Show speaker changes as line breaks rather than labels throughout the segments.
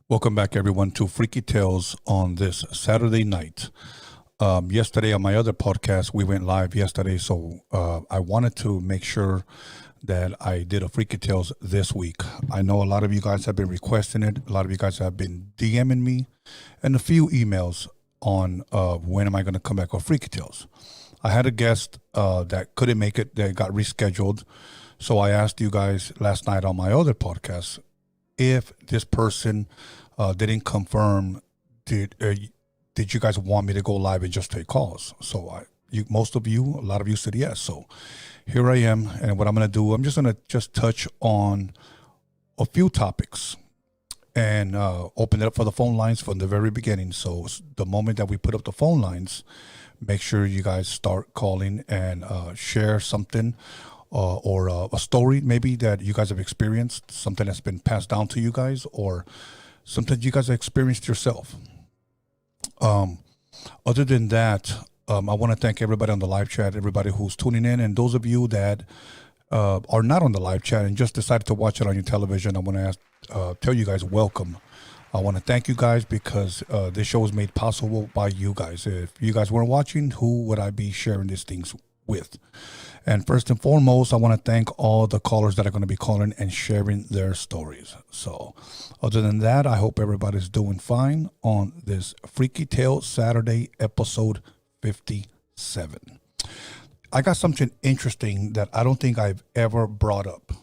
Welcome back, everyone, to Freaky Tales on this Saturday night. Yesterday on my other podcast, we went live yesterday, so I wanted to make sure that I did a Freaky Tales this week. I know a lot of you guys have been requesting it. A lot of you guys have been DMing me and a few emails on when am I going to come back on Freaky Tales. I had a guest that couldn't make it, that got rescheduled. So I asked you guys last night on my other podcast if this person didn't confirm, did you guys want me to go live and just take calls? So a lot of you said yes. So here I am, and what I'm going to do, I'm just going to touch on a few topics and open it up for the phone lines from the very beginning. So the moment that we put up the phone lines, make sure you guys start calling and share something or a story maybe that you guys have experienced, something that's been passed down to you guys, or something you guys have experienced yourself. Other than that, I want to thank everybody on the live chat, everybody who's tuning in, and those of you that are not on the live chat and just decided to watch it on your television. I want to tell you guys welcome. I want to thank you guys because this show is made possible by you guys. If you guys weren't watching, who would I be sharing these things with? And first and foremost, I want to thank all the callers that are going to be calling and sharing their stories. So other than that, I hope everybody's doing fine on this Freaky Tale Saturday, episode 57. I got something interesting that I don't think I've ever brought up.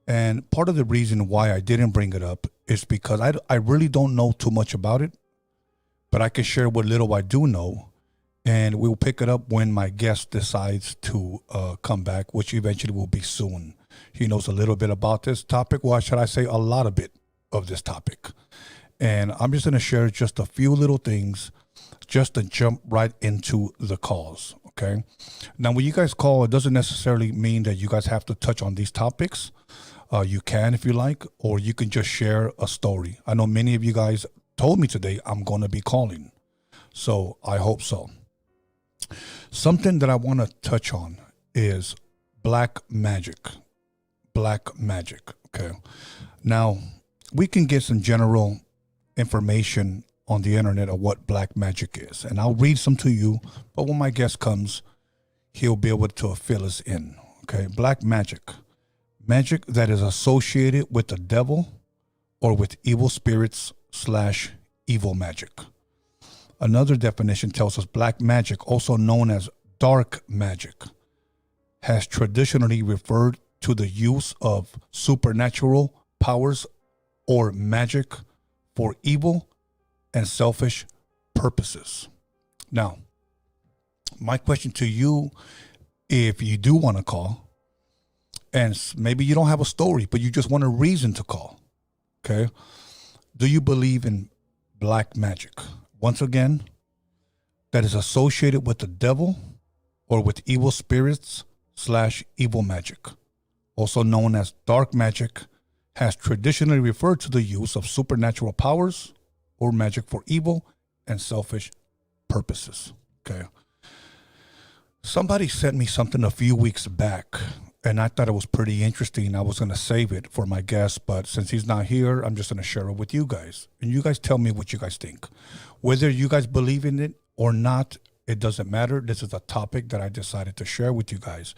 And part of the reason why I didn't bring it up is because I really don't know too much about it, but I can share what little I do know. And we'll pick it up when my guest decides to come back, which eventually will be soon. He knows a little bit about this topic. Well, should I say a lot of bit of this topic? And I'm just going to share just a few little things just to jump right into the calls, okay? Now, when you guys call, it doesn't necessarily mean that you guys have to touch on these topics. You can if you like, or you can just share a story. I know many of you guys told me today I'm going to be calling, so I hope so. Something that I want to touch on is black magic. Black magic, okay? Now, we can get some general information on the internet of what black magic is, and I'll read some to you, but when my guest comes, he'll be able to fill us in, okay? Black magic. Magic that is associated with the devil or with evil spirits / evil magic. Another definition tells us black magic, also known as dark magic, has traditionally referred to the use of supernatural powers or magic for evil and selfish purposes. Now, my question to you, if you do want to call, and maybe you don't have a story, but you just want a reason to call, okay? Do you believe in black magic? Once again, that is associated with the devil or with evil spirits / evil magic, also known as dark magic, has traditionally referred to the use of supernatural powers or magic for evil and selfish purposes. Okay. Somebody sent me something a few weeks back, and I thought it was pretty interesting. I was going to save it for my guest, but since he's not here, I'm just going to share it with you guys. And you guys tell me what you guys think. Whether you guys believe in it or not, It doesn't matter. This is a topic that I decided to share with you guys,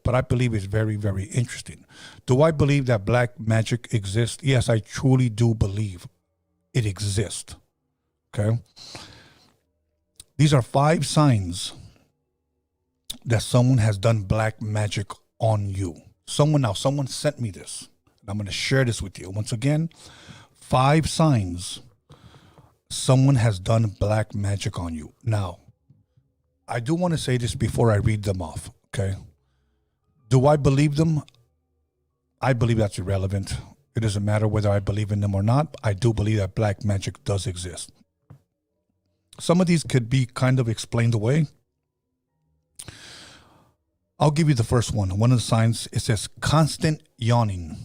but I believe it's very, very interesting. Do I believe that black magic exists? Yes, I truly do believe it exists. Okay. These are 5 signs that someone has done black magic on you. Someone sent me this, and I'm going to share this with you. Once again, 5 signs someone has done black magic on you. Now, I do want to say this before I read them off, okay? Do I believe them? I believe that's irrelevant. It doesn't matter whether I believe in them or not. I do believe that black magic does exist. Some of these could be kind of explained away. I'll give you the first one. One of the signs, it says constant yawning.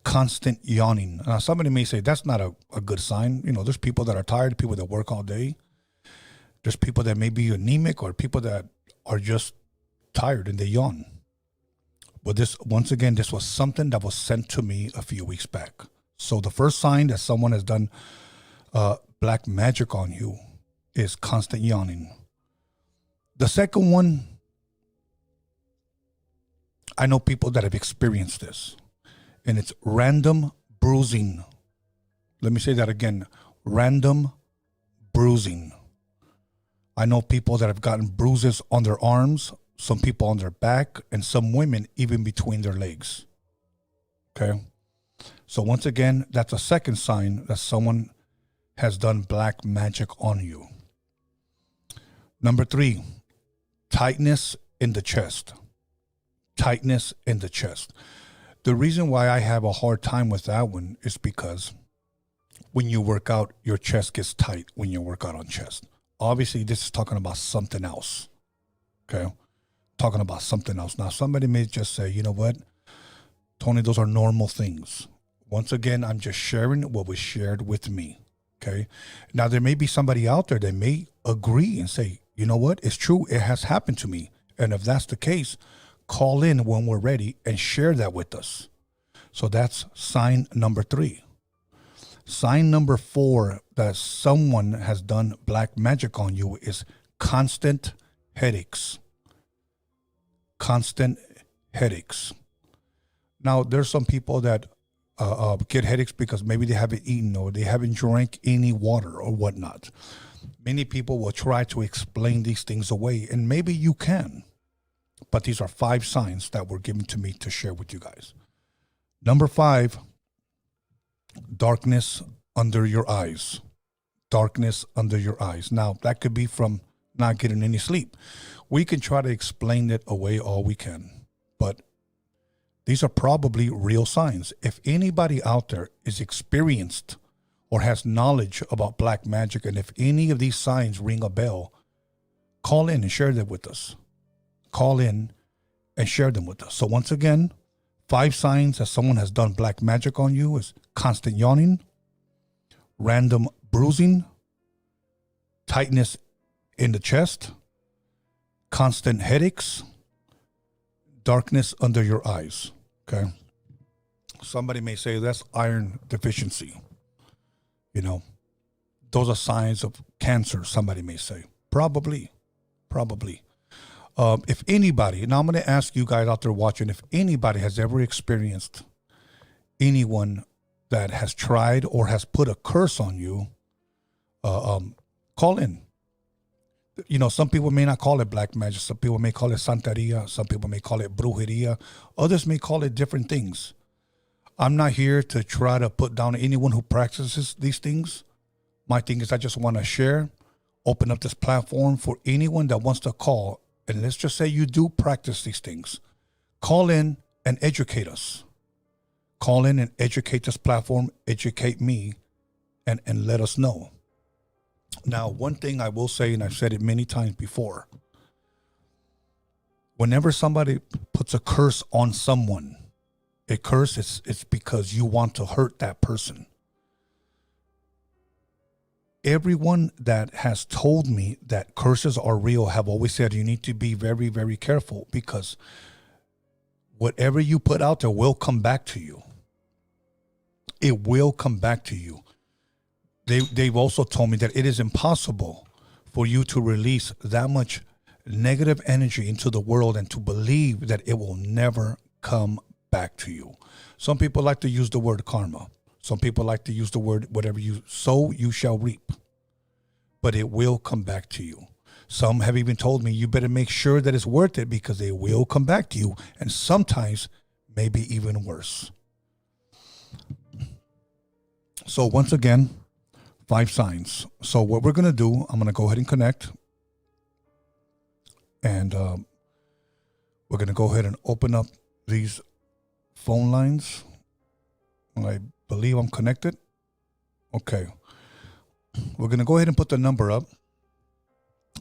Constant yawning. Now, somebody may say that's not a good sign. You know, there's people that are tired, people that work all day. There's people that may be anemic or people that are just tired and they yawn. But this, once again, this was something that was sent to me a few weeks back. So the first sign that someone has done black magic on you is constant yawning. The second one, I know people that have experienced this, and it's random bruising. Let me say that again, random bruising. I know people that have gotten bruises on their arms, some people on their back, and some women even between their legs. Okay? So once again, that's a second sign that someone has done black magic on you. Number 3, tightness in the chest. Tightness in the chest. The reason why I have a hard time with that one is because when you work out, your chest gets tight when you work out on chest. Obviously, this is talking about something else. Okay? Talking about something else. Now, somebody may just say, you know what, Tony, those are normal things. Once again, I'm just sharing what was shared with me. Okay? Now, there may be somebody out there that may agree and say, you know what, it's true, it has happened to me. And if that's the case, call in when we're ready and share that with us. So that's sign number 3. Sign number 4 that someone has done black magic on you is constant headaches. Constant headaches. Now, there's some people that get headaches because maybe they haven't eaten or they haven't drank any water or whatnot. Many people will try to explain these things away, and maybe you can. But these are 5 signs that were given to me to share with you guys. Number 5, darkness under your eyes. Darkness under your eyes. Now, that could be from not getting any sleep. We can try to explain it away all we can, but these are probably real signs. If anybody out there is experienced or has knowledge about black magic, and if any of these signs ring a bell, call in and share them with us. Call in and share them with us. So once again, 5 signs that someone has done black magic on you is constant yawning, random bruising, tightness in the chest, constant headaches, darkness under your eyes. Okay. Somebody may say that's iron deficiency. You know, those are signs of cancer, somebody may say. Probably. If anybody, now I'm going to ask you guys out there watching, if anybody has ever experienced anyone that has tried or has put a curse on you, call in. You know, some people may not call it black magic. Some people may call it santeria. Some people may call it brujeria. Others may call it different things. I'm not here to try to put down anyone who practices these things. My thing is I just want to share, open up this platform for anyone that wants to call. And let's just say you do practice these things. Call in and educate us. Call in and educate this platform, educate me, and let us know. Now, one thing I will say, and I've said it many times before, whenever somebody puts a curse on someone, a curse, it's because you want to hurt that person. Everyone that has told me that curses are real have always said you need to be very, very careful, because whatever you put out there will come back to you. It will come back to you. They've also told me that it is impossible for you to release that much negative energy into the world and to believe that it will never come back to you. Some people like to use the word karma. Some people like to use the word whatever you sow, you shall reap. But it will come back to you. Some have even told me you better make sure that it's worth it because it will come back to you. And sometimes maybe even worse. So once again, 5 signs. So what we're going to do, I'm going to go ahead and connect. And we're going to go ahead and open up these phone lines. I believe I'm connected. Okay. We're going to go ahead and put the number up.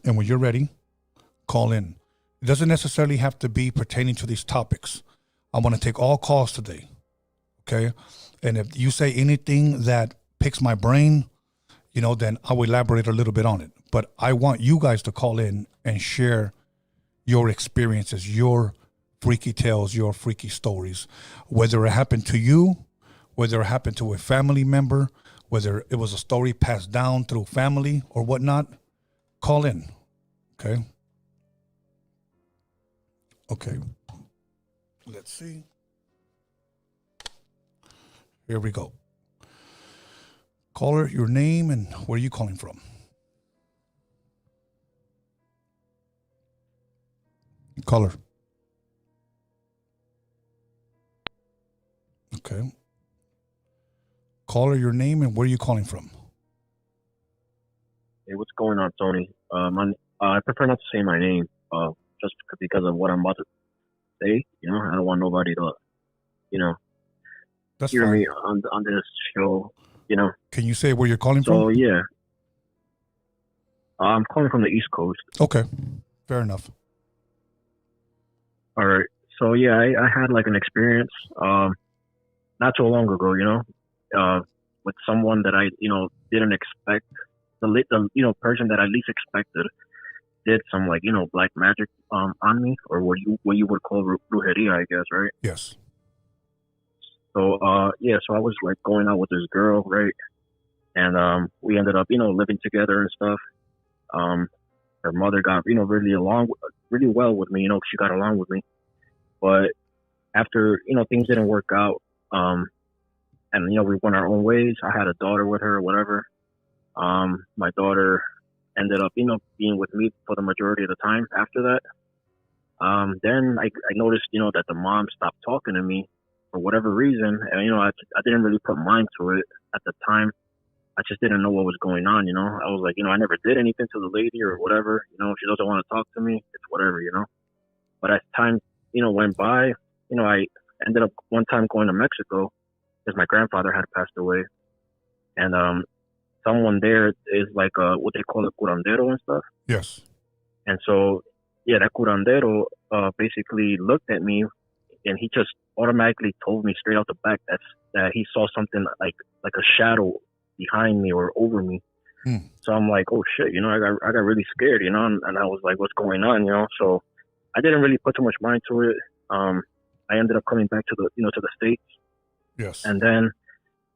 And when you're ready, call in. It doesn't necessarily have to be pertaining to these topics. I want to take all calls today. Okay. And if you say anything that picks my brain, you know, then I'll elaborate a little bit on it. But I want you guys to call in and share your experiences, your freaky tales, your freaky stories, whether it happened to you, whether it happened to a family member, whether it was a story passed down through family or whatnot. Call in. Okay. Okay. Let's see. Here we go. Caller, your name and where are you calling from? Caller. Okay. Caller, your name and where are you calling from?
Hey, what's going on, Tony? I prefer not to say my name, just because of what I'm about to say. You know, I don't want nobody to, you know,
That's
hear
fine.
me on this show. You know.
Can you say where you're calling from?
So yeah, I'm calling from the East Coast.
Okay, fair enough.
All right. So yeah, I had like an experience, not too long ago. You know, with someone that I, you know, didn't expect. The you know, person that I least expected did some, like, you know, black magic on me, or what you would call brujeria, I guess, right?
Yes.
So yeah, so I was like going out with this girl, right? And we ended up, you know, living together and stuff. Her mother got, you know, really well with me, you know, she got along with me. But after, you know, things didn't work out, and, you know, we went our own ways. I had a daughter with her or whatever. My daughter ended up, you know, being with me for the majority of the time after that. Then I noticed, you know, that the mom stopped talking to me for whatever reason. And, you know, I didn't really put mind to it at the time. I just didn't know what was going on, you know. I was like, you know, I never did anything to the lady or whatever. You know, if she doesn't want to talk to me, it's whatever, you know. But as time, you know, went by, you know, I ended up one time going to Mexico because my grandfather had passed away. And someone there is like what they call a curandero and stuff.
Yes.
And so, yeah, that curandero basically looked at me, and he just automatically told me straight out the back that he saw something like a shadow behind me or over me. So I'm like, oh shit, you know, I got really scared, you know, and I was like, what's going on, you know? So I didn't really put too much mind to it. I ended up coming back to the States.
Yes.
And then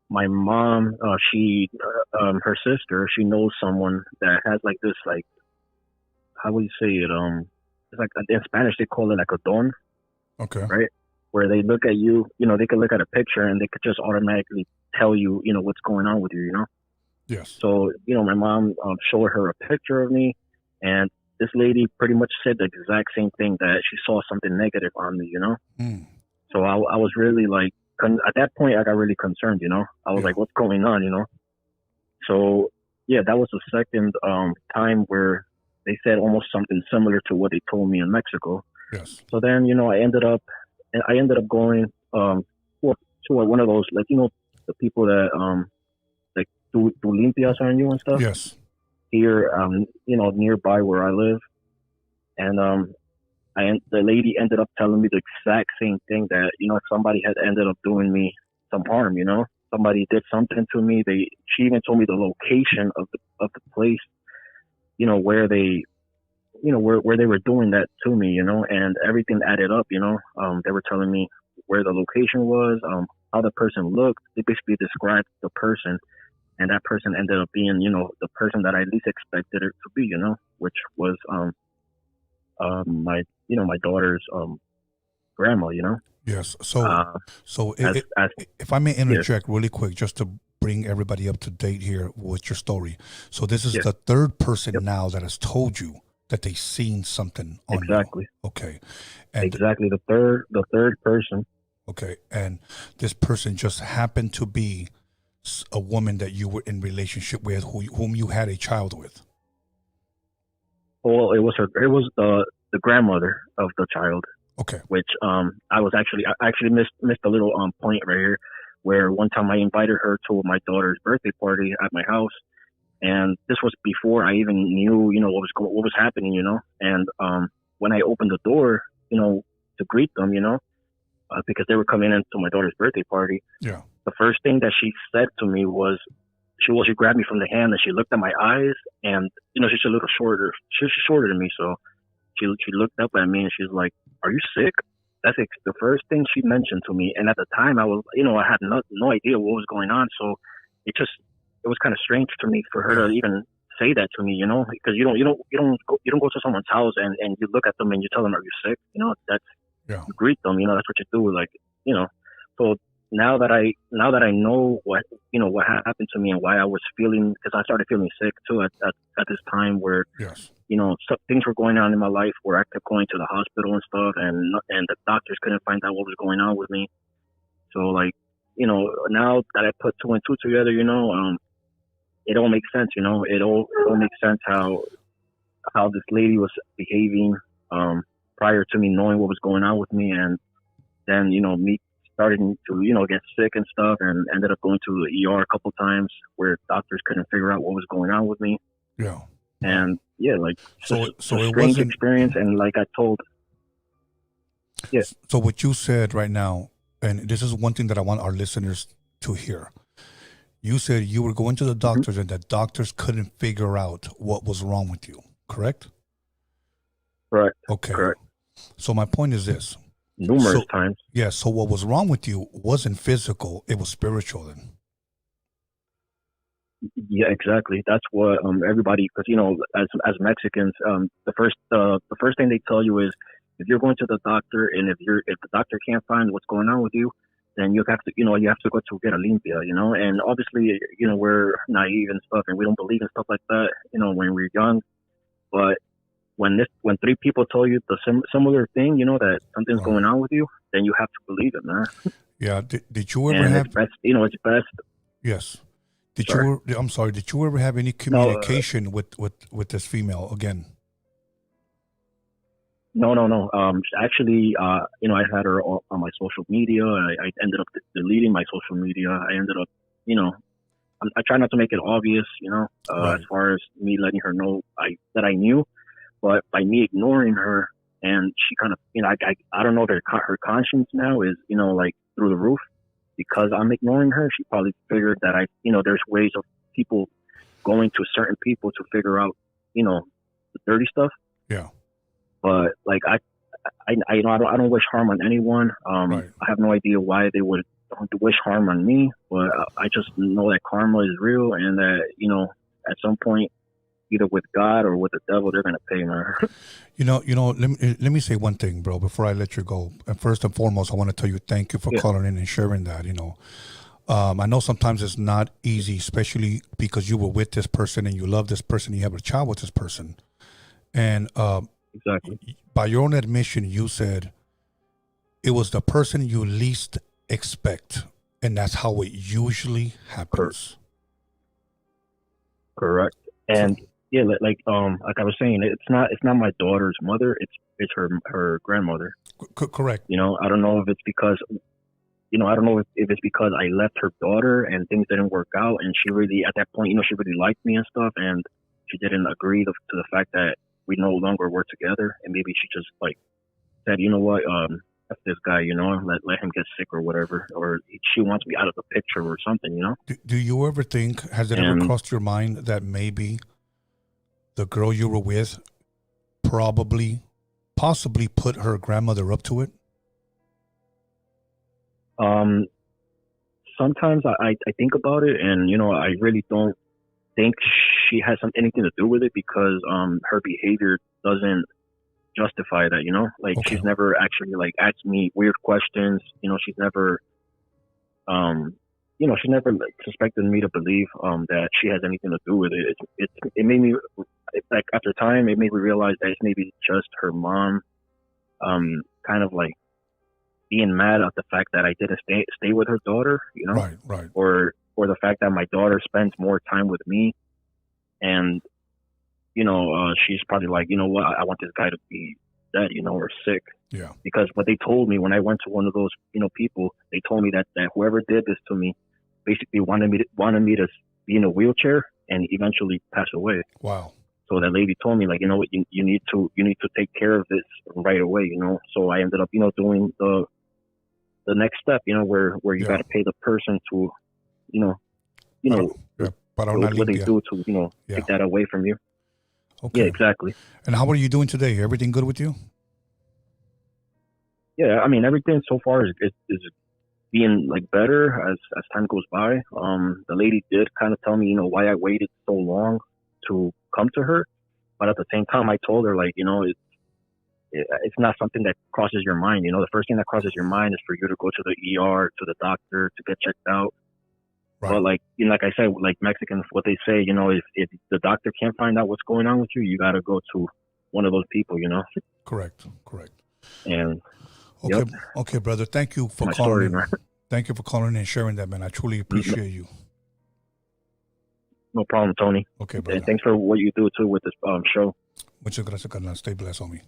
my mom, her sister, she knows someone that has like this, like, how would you say it? It's like, in Spanish they call it like a don.
Okay.
Right? Where they look at you, you know, they could look at a picture and they could just automatically tell you, you know, what's going on with you, you know?
Yes.
So, you know, my mom showed her a picture of me, and this lady pretty much said the exact same thing, that she saw something negative on me, you know? So I was really like, at that point, I got really concerned, you know? I was like, what's going on, you know? So, yeah, that was the second time where they said almost something similar to what they told me in Mexico.
Yes.
So then, you know, I ended up going to one of those, like, you know, the people that like do limpias on you and stuff.
Yes.
Here, you know, nearby where I live, and the lady ended up telling me the exact same thing, that, you know, somebody had ended up doing me some harm, you know, somebody did something to me. She even told me the location of the place, you know, where they were doing that to me, you know, and everything added up, you know. They were telling me where the location was, how the person looked. They basically described the person, and that person ended up being, the person that I least expected it to be, which was my daughter's grandma,
Yes. So,
uh,
so
as
if I may
yes,
interject really quick, just to bring everybody up to date here with your story. So this is
yes,
the third person
yep,
now that has told you that they seen something on you.
exactly,
Okay. And
exactly the third person.
okay. And this person just happened to be a woman that you were in relationship with, whom you had a child with.
Well, it was the grandmother of the child,
Okay.
which I actually missed a little point right here, where one time I invited her to my daughter's birthday party at my house, and this was before I even knew what was happening, and when I opened the door, to greet them, because they were coming into my daughter's birthday party,
Yeah.
the first thing that she said to me was, she grabbed me from the hand and she looked at my eyes, and she's a little shorter. She's shorter than me, so she looked up at me and she's like, "Are you sick?" That's the first thing she mentioned to me. And at the time, I was, I had no idea what was going on. So it was kind of strange to me for her to even say that to me, because you don't go to someone's house and you look at them and you tell them, "Are you sick?" That's
Yeah.
you greet them. That's what you do. Like, so now that I know what happened to me and why I was feeling, because I started feeling sick too at this time where
Yes.
things were going on in my life where I kept going to the hospital and stuff, and the doctors couldn't find out what was going on with me. So like, now that I put two and two together, it all makes sense. It all makes sense how this lady was behaving prior to me knowing what was going on with me, and then me starting to get sick and stuff, and ended up going to the ER a couple times where doctors couldn't figure out what was going on with me.
Yeah.
And yeah, like,
So
it's
so
a
it
strange
wasn't.
experience. And like I told, yeah,
So what you said right now, and this is one thing that I want our listeners to hear. You said you were going to the
hmm
doctors and that doctors couldn't figure out what was wrong with you, correct?
correct,
Okay.
correct,
So my point is this.
numerous
So
times.
yeah, so what was wrong with you wasn't physical, it was spiritual then.
Yeah, exactly. That's what everybody, because as Mexicans, the first thing they tell you is, if you're going to the doctor and if the doctor can't find what's going on with you, then you have to go to get a limpia, and obviously, we're naive and stuff, and we don't believe in stuff like that, when we're young. But when three people tell you the similar thing, that something's
Right.
going on with you, then you have to believe it, man.
Yeah. Did you ever
And
have?
it's best, it's best.
Yes. Did
Sorry.
you? I'm sorry. Did you ever have any
No,
communication with this female again?
no, no, no. Actually, I had her on my social media. I ended up deleting my social media. I ended up, I try not to make it obvious, as
Right.
far as me letting her know that I knew, but by me ignoring her, and she kind of, I don't know that her conscience now is, like through the roof, because I'm ignoring her. She probably figured that there's ways of people going to certain people to figure out, the dirty stuff.
Yeah.
But like I don't wish harm on anyone.
Right.
I have no idea why they would wish harm on me, but I just know that karma is real, and that at some point, either with God or with the devil, they're gonna pay, man.
Let me say one thing, bro, before I let you go. And first and foremost, I want to tell you thank you for
Yeah,
calling in and sharing that. I know sometimes it's not easy, especially because you were with this person and you love this person, and you have a child with this person, and
exactly.
by your own admission, you said it was the person you least expect, and that's how it usually
Cor-
happens.
correct.
So,
And yeah, like I was saying, it's not my daughter's mother. It's her grandmother.
correct.
I don't know if it's because I don't know if it's because I left her daughter and things didn't work out, and she really, at that point, she really liked me and stuff, and she didn't agree to the fact that we no longer were together, and maybe she just like said, you know what, F this guy, let him get sick or whatever, or she wants me out of the picture or something.
Do you ever think, has it ever
And
crossed your mind that maybe the girl you were with possibly put her grandmother up to it?
sometimes I think about it, and I really don't think she has anything to do with it, because her behavior doesn't justify that. Like,
Okay.
she's never actually like asked me weird questions. She's never she never like suspected me to believe that she has anything to do with it. It made me, like, after time, it made me realize that it's maybe just her mom kind of like being mad at the fact that I didn't stay with her daughter,
Right.
or the fact that my daughter spends more time with me, and she's probably like, what, I want this guy to be dead, or sick.
Yeah.
Because what they told me when I went to one of those, people, they told me that whoever did this to me basically wanted me to be in a wheelchair and eventually pass away.
Wow.
So that lady told me, like, what, you need to take care of this right away, So I ended up, doing the next step, where you got to pay the person to, what they do to, take that away from you.
Okay.
Yeah, exactly.
And how are you doing today? Everything good with you?
Yeah, I mean, everything so far is being like better as time goes by. The lady did kind of tell me, why I waited so long to come to her, but at the same time, I told her, like, it's not something that crosses your mind. The first thing that crosses your mind is for you to go to the ER, to the doctor, to get checked out.
Right.
But like I said, like Mexicans, what they say, if the doctor can't find out what's going on with you, you got to go to one of those people,
Correct.
And
okay,
yep.
Okay, brother. Thank you for
My
calling
story,
in.
man.
Thank you for calling and sharing that, man. I truly appreciate you.
No problem, Tony.
Okay, brother.
And thanks for what you do too with this show.
Muchas gracias, carnal. Stay blessed, homie.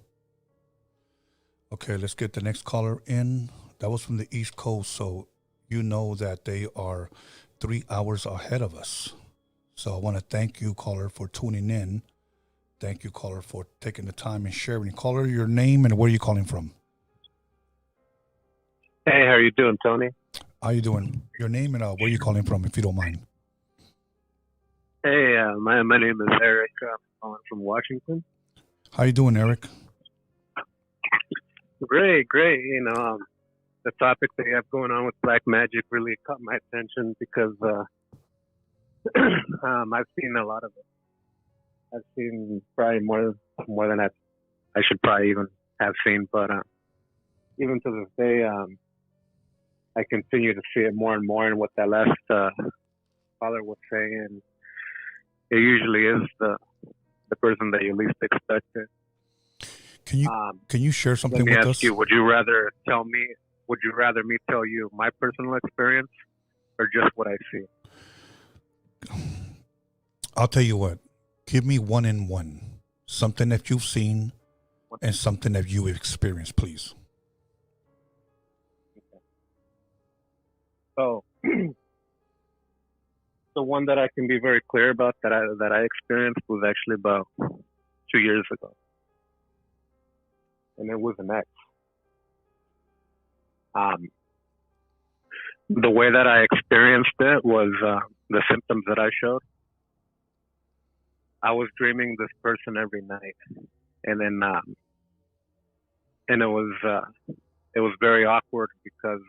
Okay, let's get the next caller in. That was from the East Coast, so you know that they are 3 hours ahead of us. So I want to thank you, caller, for tuning in. Thank you, caller, for taking the time and sharing. Caller, your name and where are you calling from?
Hey, how are you doing, Tony?
How you doing? Your name and where are you calling from, if you don't mind?
Hey, my name is Eric. I'm calling from Washington.
How you doing, Eric?
Great. The topic that you have going on with black magic really caught my attention because I've seen a lot of it. I've seen probably more than I should probably even have seen, but even to this day, I continue to see it more and more. And what that last caller was saying, it usually is the person that you least expect it.
Can you share something with us?
Let me ask you, would you rather me tell you my personal experience or just what I see?
I'll tell you what. Give me one in one. Something that you've seen and something that you experienced, please.
Okay. So, the one that I can be very clear about that I experienced was actually about 2 years ago. And it was an ex. The way that I experienced it was the symptoms that I showed. I was dreaming this person every night, and then and it was very awkward because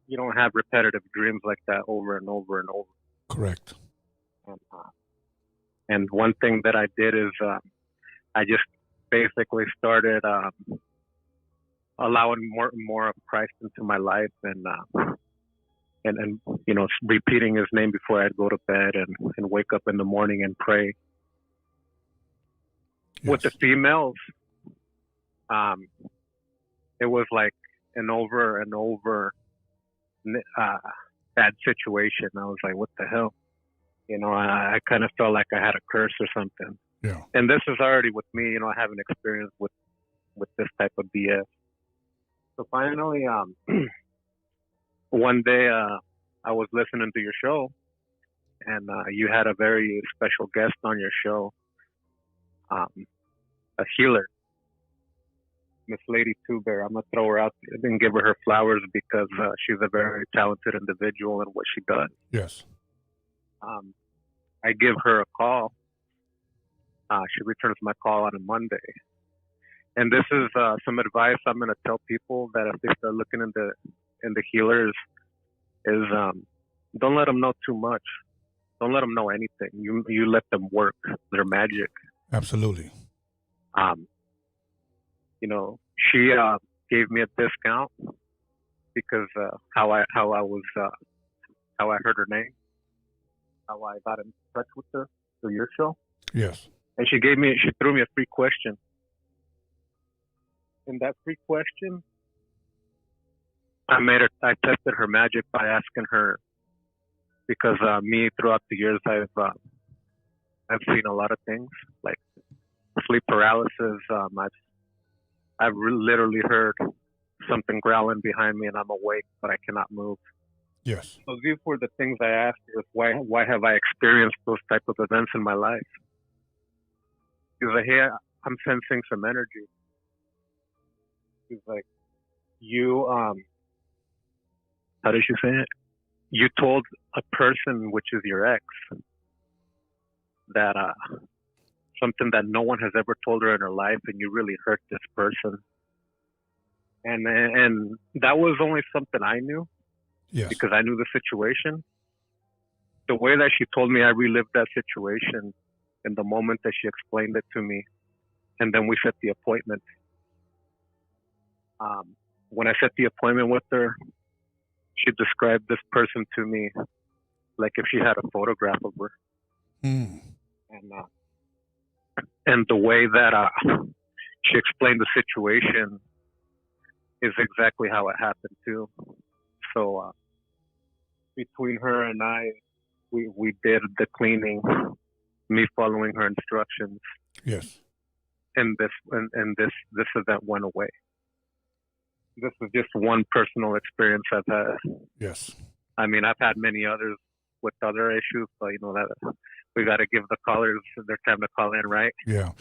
you don't have repetitive dreams like that over and over and over.
Correct.
And one thing that I did is I just basically started allowing more and more of Christ into my life, and repeating his name before I'd go to bed and wake up in the morning and pray. Yes. With the females, it was like an over and over bad situation. I was like, what the hell? I kind of felt like I had a curse or something.
Yeah.
And this is already with me, I haven't experienced with this type of BS. So finally, one day I was listening to your show, and you had a very special guest on your show, a healer, Miss Lady Tuber. I'm going to throw her out there. I didn't give her flowers because she's a very talented individual in what she does.
Yes.
I give her a call. She returns my call on a Monday. And this is some advice I'm going to tell people that if they start looking into healers, is don't let them know too much. Don't let them know anything. You let them work their magic.
Absolutely.
You know, she gave me a discount because how I heard her name, how I got in touch with her through your show.
Yes.
And she threw me a free question. In that free question, I tested her magic by asking her, because me throughout the years I've seen a lot of things like sleep paralysis. I've literally heard something growling behind me and I'm awake but I cannot move.
Yes.
So these were the things I asked her: why have I experienced those type of events in my life? She's like, hey, I'm sensing some energy. She's like, you how did she say it? You told a person, which is your ex, that something that no one has ever told her in her life, and you really hurt this person. And that was only something I knew.
Yes.
Because I knew the situation. The way that she told me, I relived that situation in the moment that she explained it to me, and then we set the appointment. When I set the appointment with her, she described this person to me like if she had a photograph of her.
Mm.
And the way that she explained the situation is exactly how it happened too. So between her and I, we did the cleaning, me following her instructions.
Yes.
And this event went away. This is just one personal experience I've had.
Yes.
I mean, I've had many others with other issues, but you know that we got to give the callers their time to call in, right?
Yeah.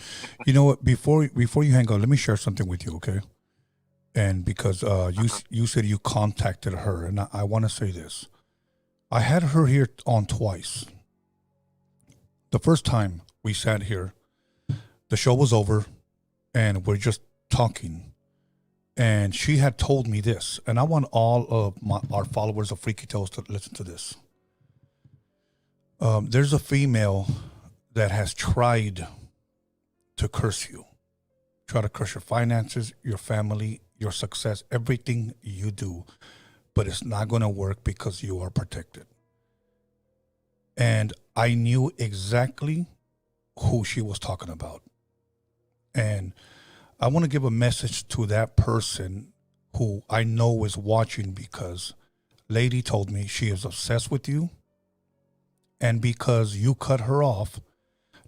You know what? Before you hang on, let me share something with you, okay? And because you said you contacted her, and I want to say this. I had her here on twice. The first time we sat here, the show was over, and we're just talking. And she had told me this, and I want all of our followers of Freaky Tales to listen to this. There's a female that has tried to curse you, try to curse your finances, your family, your success, everything you do, but it's not going to work because you are protected. And I knew exactly who she was talking about. And I want to give a message to that person who I know is watching, because lady told me she is obsessed with you. And because you cut her off,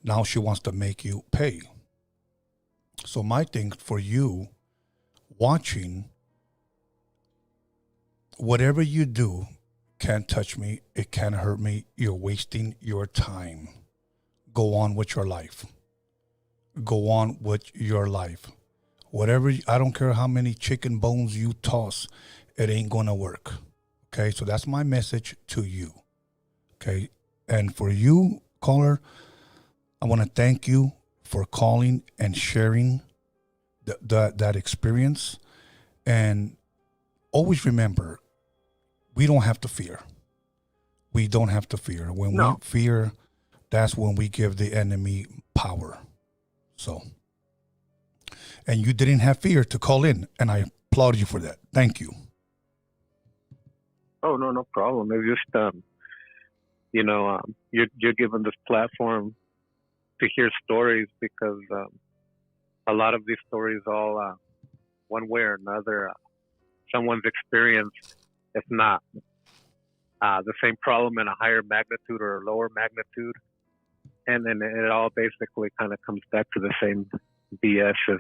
now she wants to make you pay. So my thing for you watching, whatever you do can't touch me. It can't hurt me. You're wasting your time. Go on with your life. Go on with your life. Whatever, I don't care how many chicken bones you toss, it ain't going to work. Okay, so that's my message to you. Okay, and for you, caller, I want to thank you for calling and sharing that experience. And always remember, we don't have to fear. We don't have to fear. When we fear, that's when we give the enemy power. So, and you didn't have fear to call in, and I applaud you for that. Thank you.
Oh, no problem. It's just, you're given this platform to hear stories, because a lot of these stories all, one way or another, someone's experienced, if not the same problem in a higher magnitude or a lower magnitude. And then it all basically kind of comes back to the same BS as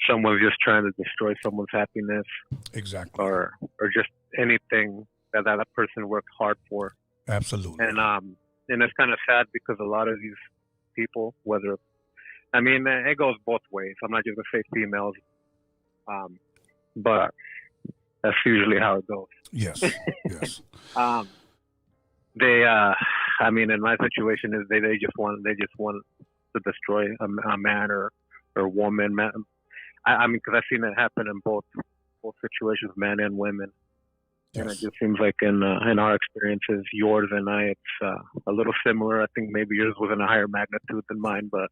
someone's just trying to destroy someone's happiness.
Exactly.
Or just anything that person worked hard for.
Absolutely.
And it's kind of sad, because a lot of these people, it goes both ways. I'm not just going to say females, but that's usually how it goes.
Yes, yes.
In my situation, is they just want to destroy a man or woman. Because I've seen it happen in both situations, men and women. And it
Yes.
just seems like in our experiences, yours and I, it's a little similar. I think maybe yours was in a higher magnitude than mine, but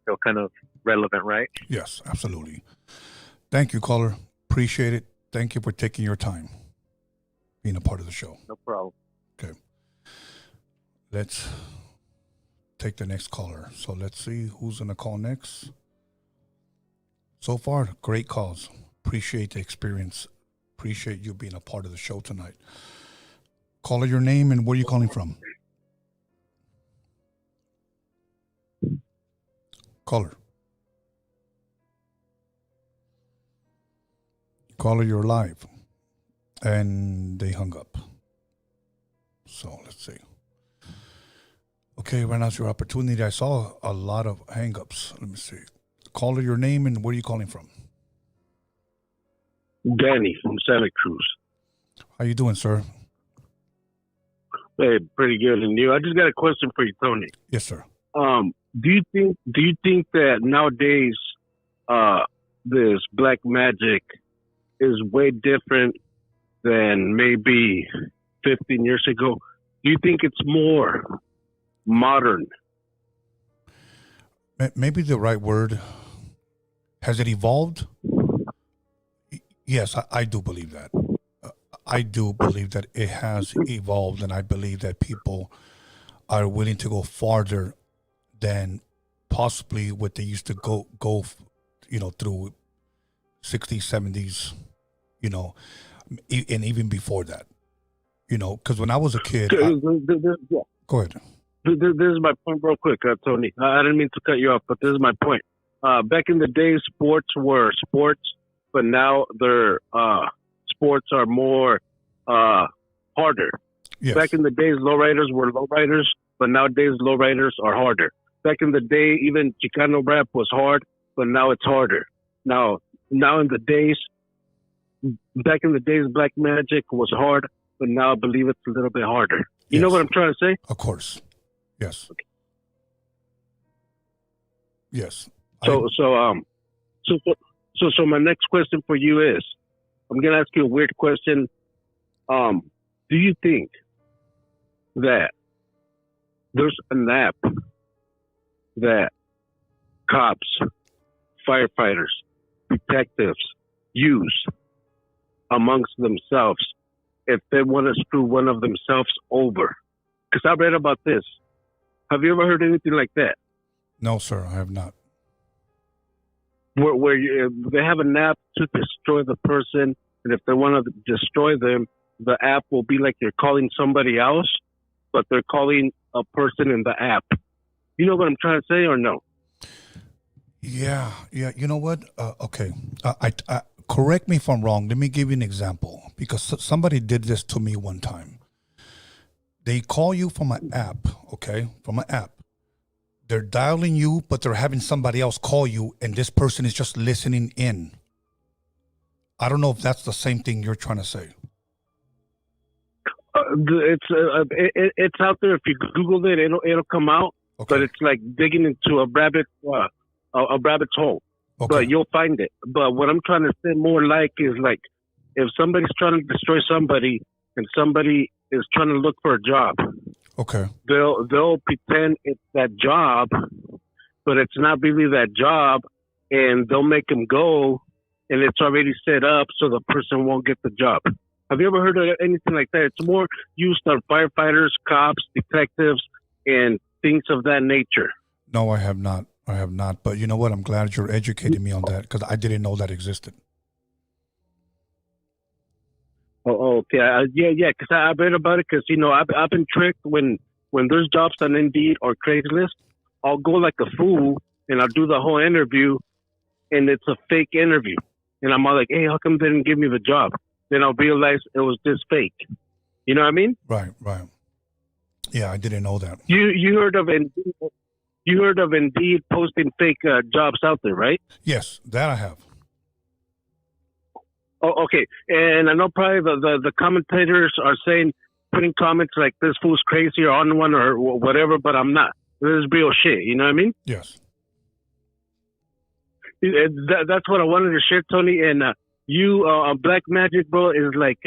still kind of relevant, right?
Yes, absolutely. Thank you, caller. Appreciate it. Thank you for taking your time, being a part of the show.
No problem.
Okay. Let's take the next caller. So let's see who's going to call next. So far, great calls. Appreciate the experience. Appreciate you being a part of the show tonight. Caller, your name and where are you calling from? Caller. Caller, you're live. And they hung up. So let's see. Okay, right now's your opportunity. I saw a lot of hang-ups. Let me see. Caller, your name and where are you calling from?
Danny from Santa Cruz.
How you doing, sir?
Hey, pretty good. And you? I just got a question for you, Tony.
Yes, sir.
Do you think that nowadays this black magic is way different than maybe 15 years ago? Do you think it's more modern?
Maybe the right word. Has it evolved? Yes, I do believe that. I do believe that it has evolved, and I believe that people are willing to go farther than possibly what they used to go, through 60s, 70s, and even before that, because when I was a kid, go ahead.
This is my point real quick, Tony. I didn't mean to cut you off, but this is my point. Back in the day, sports were sports, but now their sports are more harder.
Yes.
Back in the days, lowriders were lowriders, but nowadays lowriders are harder. Back in the day, even Chicano rap was hard, but now it's harder. Now in the days, back in the days, black magic was hard, but now I believe it's a little bit harder. You know what I'm trying to say?
Of course. Yes.
Okay.
Yes.
So my next question for you is, I'm going to ask you a weird question. Do you think that there's an app that cops, firefighters, detectives use amongst themselves if they want to screw one of themselves over? Because I read about this. Have you ever heard anything like that?
No, sir, I have not.
Where they have an app to destroy the person, and if they want to destroy them, the app will be like you're calling somebody else, but they're calling a person in the app. You know what I'm trying to say, or no?
Yeah. You know what? Okay. I correct me if I'm wrong. Let me give you an example, because somebody did this to me one time. They call you from an app, okay? From an app. They're dialing you, but they're having somebody else call you, and this person is just listening in. I don't know if that's the same thing you're trying to say.
It's out there. If you Google it, it'll come out.
Okay.
But it's like digging into a rabbit's hole.
Okay.
But you'll find it. But what I'm trying to say more like is like if somebody's trying to destroy somebody and somebody is trying to look for a job.
Okay.
They'll pretend it's that job, but it's not really that job, and they'll make them go, and it's already set up so the person won't get the job. Have you ever heard of anything like that? It's more used on firefighters, cops, detectives, and things of that nature.
No, I have not. But you know what? I'm glad you're educating me on that, because I didn't know that existed.
Oh, okay. Yeah. Because I read about it. Because I've been tricked when there's jobs on Indeed or Craigslist. I'll go like a fool and I'll do the whole interview, and it's a fake interview. And I'm all like, "Hey, how come they didn't give me the job?" Then I'll realize it was just fake. You know what I mean?
Right. Yeah, I didn't know that.
You heard of Indeed? You heard of Indeed posting fake jobs out there, right?
Yes, that I have.
Oh, okay. And I know probably the commentators are putting comments like this fool's crazy or on one or whatever, but I'm not. This is real shit. You know what I mean?
Yes.
That's what I wanted to share, Tony. And black magic, bro, is like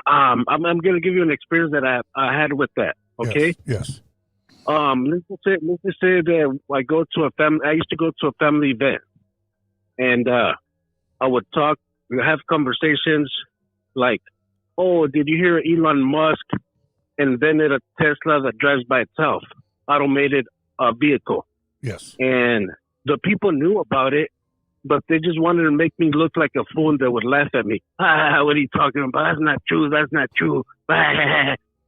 I'm gonna give you an experience that I had with that. Okay.
Yes.
Let's just say that I go to a family. I used to go to a family event, and I would have conversations like, "Oh, did you hear Elon Musk invented a Tesla that drives by itself, automated vehicle?"
Yes.
And the people knew about it, but they just wanted to make me look like a fool. They would laugh at me. Ah, what are you talking about? That's not true. That's not true.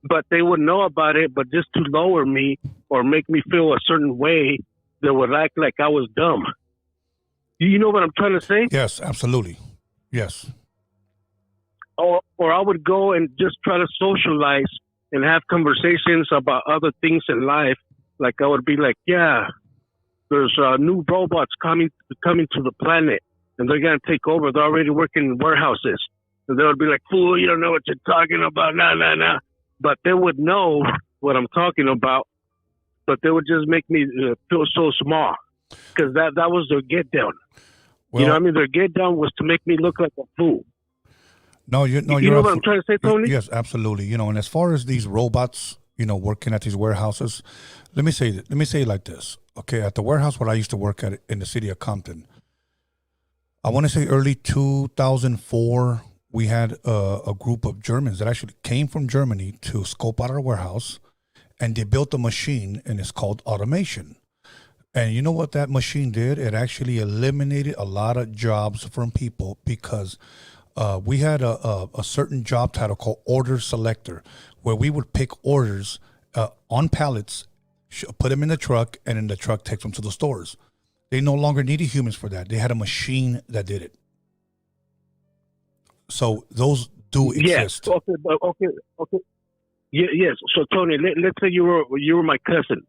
But they would know about it, but just to lower me or make me feel a certain way, they would act like I was dumb. You know what I'm trying to say?
Yes, absolutely. Yes.
Or I would go and just try to socialize and have conversations about other things in life. Like I would be like, yeah, there's new robots coming to the planet, and they're gonna take over. They're already working in warehouses, and they would be like, "Fool, you don't know what you're talking about." Nah. But they would know what I'm talking about, but they would just make me feel so small, because that was their get down.
Well,
you know what I mean? Their get down was to make me look like a fool.
You know
what I'm trying to say, Tony?
Yes, absolutely. And as far as these robots, working at these warehouses, let me say it like this. Okay, at the warehouse where I used to work at in the city of Compton, I want to say early 2004, we had a group of Germans that actually came from Germany to scope out our warehouse, and they built a machine, and it's called automation. And you know what that machine did? It actually eliminated a lot of jobs from people, because we had a certain job title called order selector, where we would pick orders on pallets, put them in the truck, and then the truck takes them to the stores. They no longer needed humans for that. They had a machine that did it. So those do exist.
Yes. Okay. Yes. So Tony, let's say you were my cousin,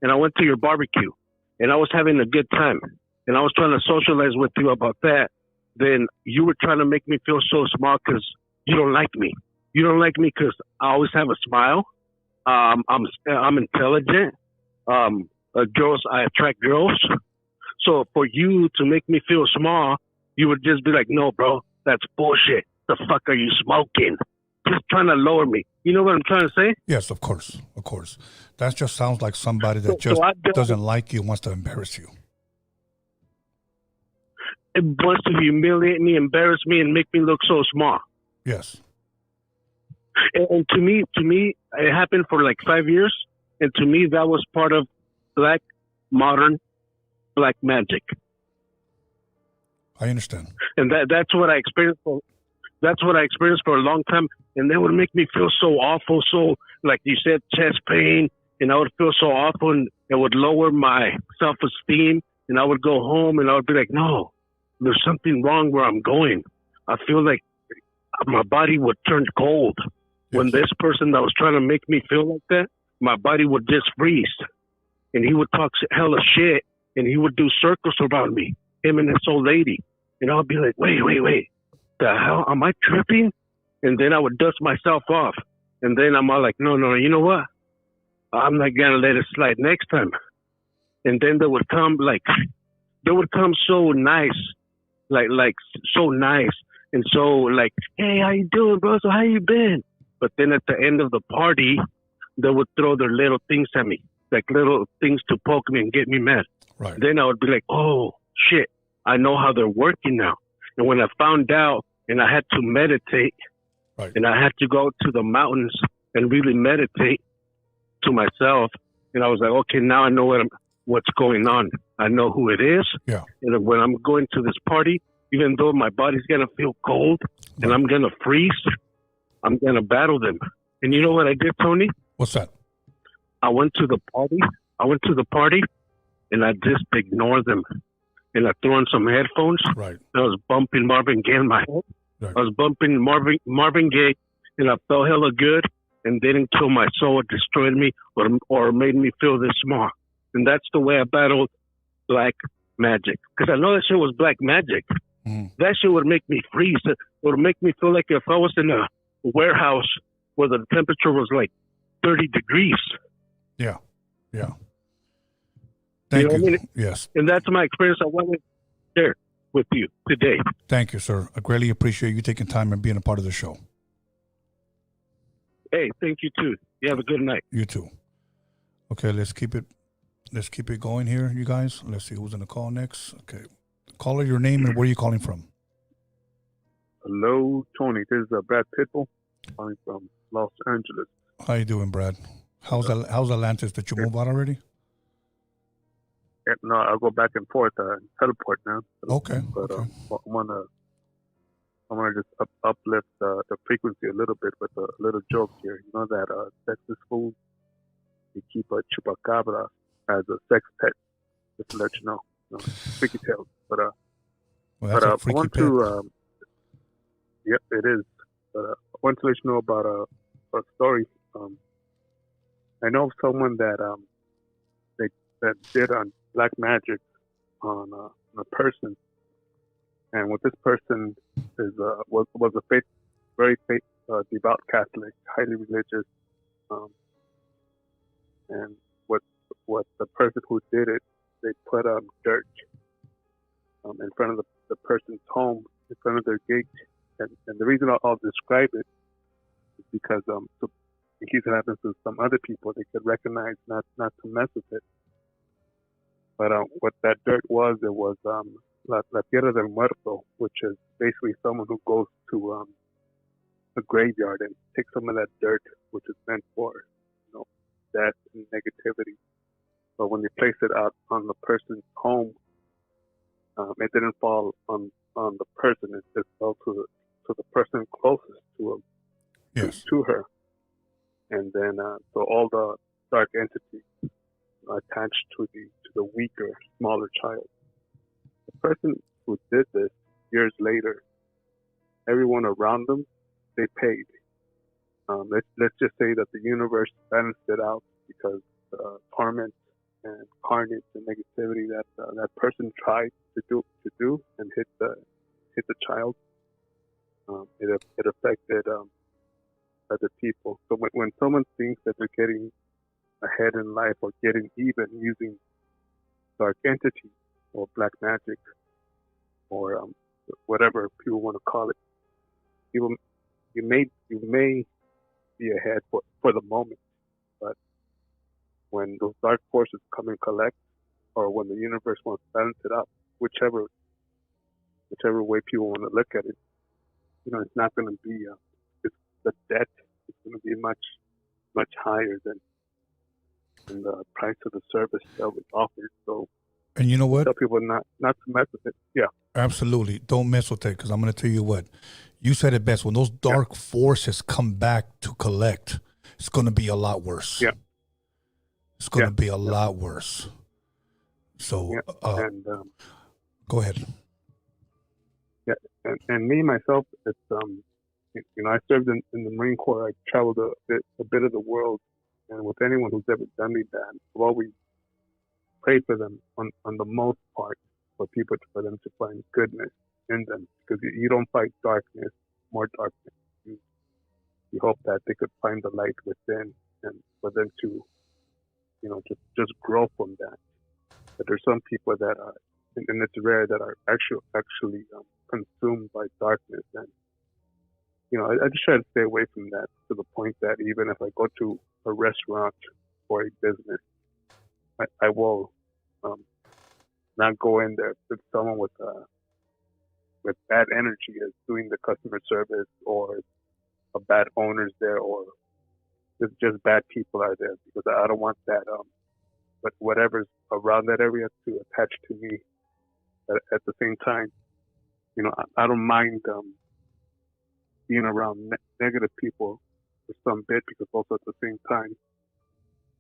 and I went to your barbecue, and I was having a good time, and I was trying to socialize with you about that. Then you were trying to make me feel so small because you don't like me. You don't like me because I always have a smile. I'm intelligent. Girls, I attract girls. So for you to make me feel small, you would just be like, "No, bro, that's bullshit. The fuck are you smoking?" Just trying to lower me. You know what I'm trying to say?
Yes, of course. That just sounds like somebody that doesn't like you, wants to embarrass you.
It wants to humiliate me, embarrass me, and make me look so small.
Yes.
And to me, it happened for like 5 years, and to me, that was part of modern black magic.
I understand.
And that's what I experienced for a long time, and they would make me feel so awful, so like you said, chest pain, and I would feel so awful, and it would lower my self-esteem, and I would go home, and I would be like, "No, there's something wrong where I'm going." I feel like my body would turn cold. Yes. When this person that was trying to make me feel like that, my body would just freeze. And he would talk hella shit, and he would do circles around me, him and this old lady. And I would be like, wait, the hell? Am I tripping? And then I would dust myself off. And then I'm all like, no, you know what? I'm not going to let it slide next time. And then they would come so nice, like so nice. And so like, "Hey, how you doing, bro? So how you been?" But then at the end of the party, they would throw their little things at me, like little things to poke me and get me mad.
Right.
Then I would be like, "Oh, shit, I know how they're working now." And when I found out, and I had to meditate,
right,
and I had to go to the mountains and really meditate to myself, and I was like, okay, now I know what's going on. I know who it is.
Yeah.
And when I'm going to this party, even though my body's going to feel cold and I'm going to freeze, I'm going to battle them. And you know what I did, Tony?
What's that?
I went to the party and I just ignored them. And I threw on some headphones.
Right.
I was bumping Marvin Gaye in my head.
Right.
I was bumping Marvin Gaye, and I felt hella good, and they didn't kill my soul, it destroyed me, or made me feel this small. And that's the way I battled black magic. Because I know that shit was black magic.
Mm.
That shit would make me freeze. It would make me feel like if I was in a warehouse where the temperature was like 30 degrees.
Yeah. Thank you.
Know what I mean?
Yes.
And that's my experience. I went there with you today.
Thank you, sir. I greatly appreciate you taking time and being a part of the show.
Hey, thank you too. You have a good night.
You too. Okay, let's keep it going here, you guys. Let's see who's in the call next. Okay. Caller, your name and where are you calling from?
Hello, Tony. This is Brad Pitbull calling from Los Angeles.
How you doing, Brad? How's Atlantis? Did you move out already?
No, I'll go back and forth, teleport now.
Okay.
But
okay.
I'm gonna just uplift the frequency a little bit with a little joke here. You know that Texas food, they keep a chupacabra as a sex pet, just to let you know. Freaky tales. But
Well, that's a
I
freaky
want
pet.
to. Yep, it is. But I want to let you know about a story. I know of someone that that did on black magic on a person, and what this person is was a very devout Catholic, highly religious, and what the person who did it, they put dirt in front of the person's home, in front of their gate, and the reason I'll describe it is because so in case it happens to some other people, they could recognize not to mess with it. But what that dirt was, it was la tierra del muerto, which is basically someone who goes to a graveyard and takes some of that dirt, which is meant for death and negativity. But when they place it out on the person's home, it didn't fall on the person. It just fell to the person closest to him,
Yes.
to her. And then so all the dark entities attached to the weaker, smaller child. The person who did this years later, everyone around them, they paid. Let's just say that the universe balanced it out because torment and carnage and negativity that person tried to do and hit the child. It affected other people. So when someone thinks that they're getting ahead in life or getting even using dark entity or black magic or whatever people want to call it, you may be ahead for the moment, but when those dark forces come and collect, or when the universe wants to balance it out, whichever way people want to look at it, it's not going to be the debt is going to be much higher than the price of the service that was offered. So,
And you know what?
tell people not to mess with it. Yeah,
Absolutely. Don't mess with it, because I'm going to tell you what. You said it best. When those dark forces come back to collect, it's going to be a lot worse.
Yeah.
It's going to be a lot worse. So,
and
go ahead.
yeah, and me myself, it's I served in the Marine Corps. I traveled a bit of the world, and with anyone who's ever done me that, I've always prayed for them on the most part, for them to find goodness in them, because you don't fight darkness, more darkness. You hope that they could find the light within, and for them to, just grow from that. But there's some people that are, and it's rare, that are actually consumed by darkness, and I just try to stay away from that, to the point that even if I go to a restaurant or a business, I will not go in there with someone with bad energy as doing the customer service, or a bad owner's there, or just bad people are there, because I don't want that. But whatever's around that area to attach to me. At the same time, I don't mind being around negative people for some bit, because also at the same time,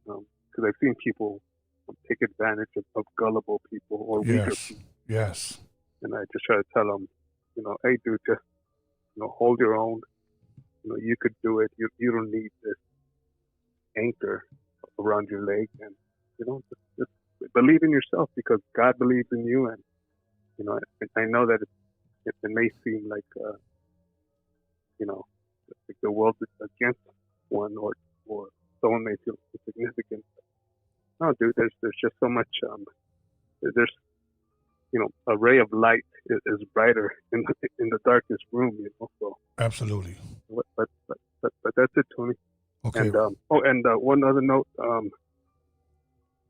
because I've seen people take advantage of gullible people or weaker people.
Yes.
And I just try to tell them, hey, dude, just, hold your own. You could do it. You don't need this anchor around your leg, and just believe in yourself, because God believes in you. And I know that it may seem like like the world is against one, or someone may feel insignificant. No, dude, there's just so much. There's a ray of light is brighter in the darkest room. So
Absolutely.
but that's it, Tony.
Okay.
And one other note.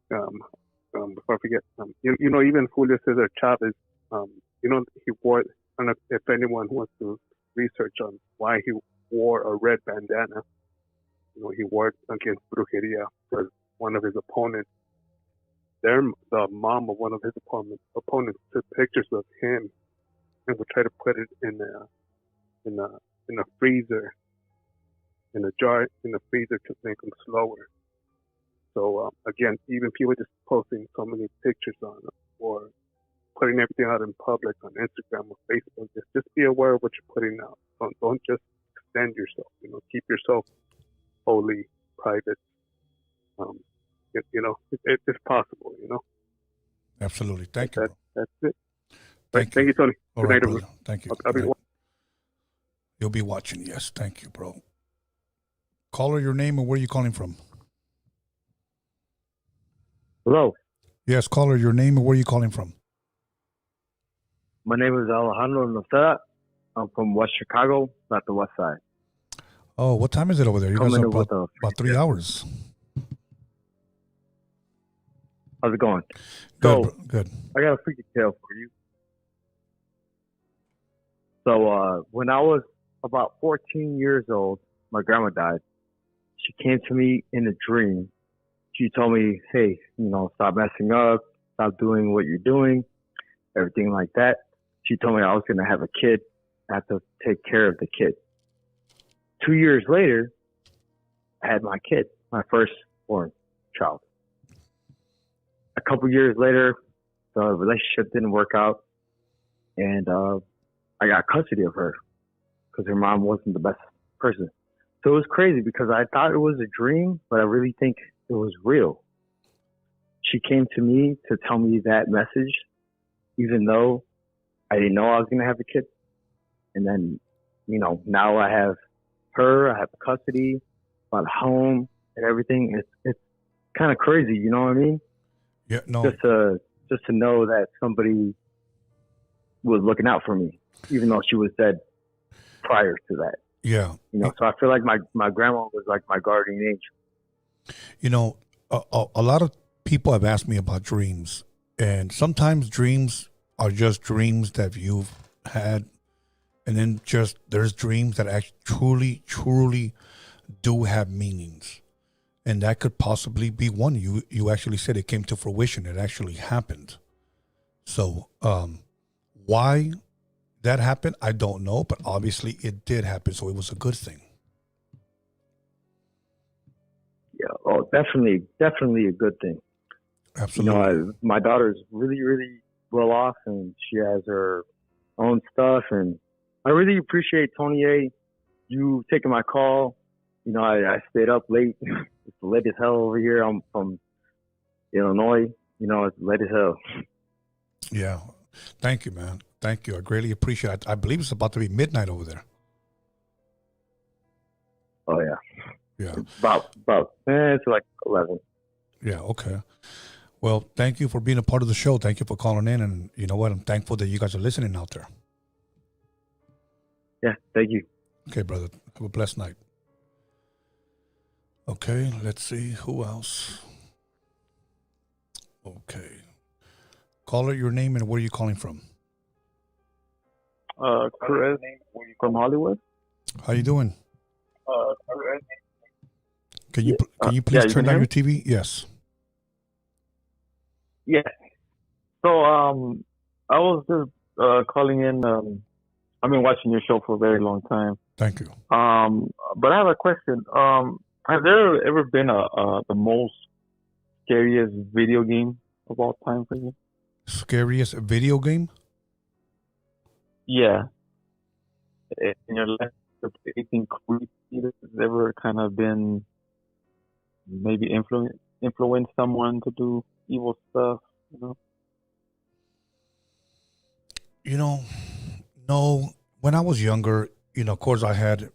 Before I forget, even Julio Cesar Chavez, he wore. I don't know if anyone wants to research on why he wore a red bandana. He wore it against brujeria because one of his opponents, the mom of one of his opponents took pictures of him and would try to put it in a freezer, in a jar, in a freezer to make him slower. So again, even people just posting so many pictures on it or putting everything out in public on Instagram or Facebook, just be aware of what you're putting out. Don't just extend yourself. Keep yourself holy, private. It's possible.
Absolutely. Thank you.
That's it.
Thank
you, Tony.
All
Good
right,
night,
brother.
everyone.
Thank you.
I'll be
Right. You'll be watching. Yes. Thank you, bro. Caller, your name and where are you calling from?
Hello,
Yes, caller, your name and where are you calling from?
my name is Alejandro Nocera. I'm from West Chicago, not the West Side.
Oh, what time is it over there? You guys
Coming
are
in with
about 3 hours.
How's it going?
Good.
So,
Good.
I got a freaky tale for you. So, when I was about 14 years old, my grandma died. She came to me in a dream. She told me, hey, stop messing up, stop doing what you're doing, everything like that. She told me I was going to have a kid. I had to take care of the kid. 2 years later, I had my kid, my firstborn child. A couple years later, the relationship didn't work out, and I got custody of her because her mom wasn't the best person. So it was crazy because I thought it was a dream, but I really think it was real. She came to me to tell me that message, even though I didn't know I was going to have a kid. And then, now I have her, I have custody, bought a home and everything. It's kind of crazy, you know what I mean?
Yeah, no.
Just to know that somebody was looking out for me, even though she was dead prior to that.
Yeah.
So I feel like my grandma was like my guardian angel.
A lot of people have asked me about dreams, and sometimes dreams are just dreams that you've had, and then just there's dreams that actually truly do have meanings, and that could possibly be one. You actually said it came to fruition. It actually happened. So why that happened, I don't know, but obviously it did happen, so it was a good thing.
Yeah, oh, definitely a good thing.
Absolutely.
My daughter's really, really well off, and she has her own stuff, and I really appreciate, Tony A., you taking my call. I stayed up late. It's late as hell over here. I'm from Illinois. It's late as hell.
Yeah. Thank you, man. Thank you. I greatly appreciate it. I believe it's about to be midnight over there.
Oh, yeah.
Yeah.
It's like 11.
Yeah, okay. Well, thank you for being a part of the show. Thank you for calling in. And you know what? I'm thankful that you guys are listening out there.
Yeah, thank you.
Okay, brother. Have a blessed night. Okay, let's see. Who else? Okay. Caller, your name and where are you calling from?
Chris from Hollywood.
How you doing? Can you please
you
turn
can
down
hear
your TV? Yes.
Yeah. So I was just calling in. I've been watching your show for a very long time.
Thank you.
But I have a question. Has there ever been the most scariest video game of all time for you?
Scariest video game?
Yeah. In your life, anything creepy that's ever kind of been maybe influence someone to do evil stuff,
No. When I was younger, of course I had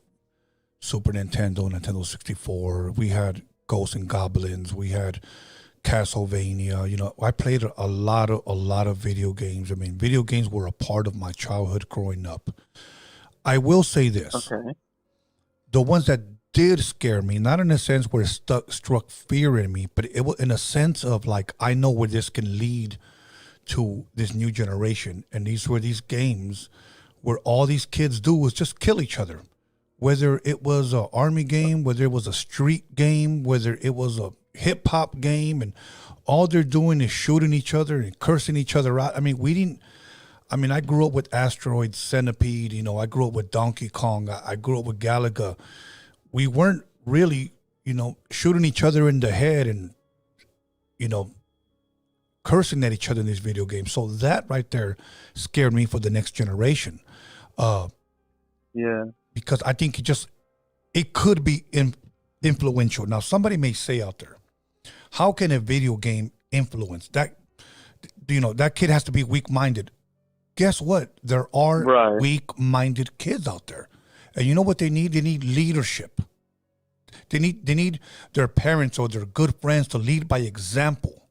Super Nintendo, Nintendo 64. We had Ghosts and Goblins. We had Castlevania. You know, I played a lot of video games. I mean, video games were a part of my childhood growing up. I will say this:
Okay.
the ones that did scare me, not in a sense where it struck fear in me, but it was in a sense of like, I know where this can lead to this new generation. And these were these games where all these kids do was just kill each other. Whether it was an army game, whether it was a street game, whether it was a hip hop game, and all they're doing is shooting each other and cursing each other out. I mean, I grew up with Asteroid Centipede, you know, I grew up with Donkey Kong, I grew up with Galaga. We weren't really, you know, shooting each other in the head and, you know, cursing at each other in these video games. So that right there scared me for the next generation.
Yeah.
Because I think it could be influential. Now, somebody may say out there, how can a video game influence that? You know, that kid has to be weak-minded. Guess what? There are weak-minded kids out there. And you know what they need? They need leadership. They need their parents or their good friends to lead by example,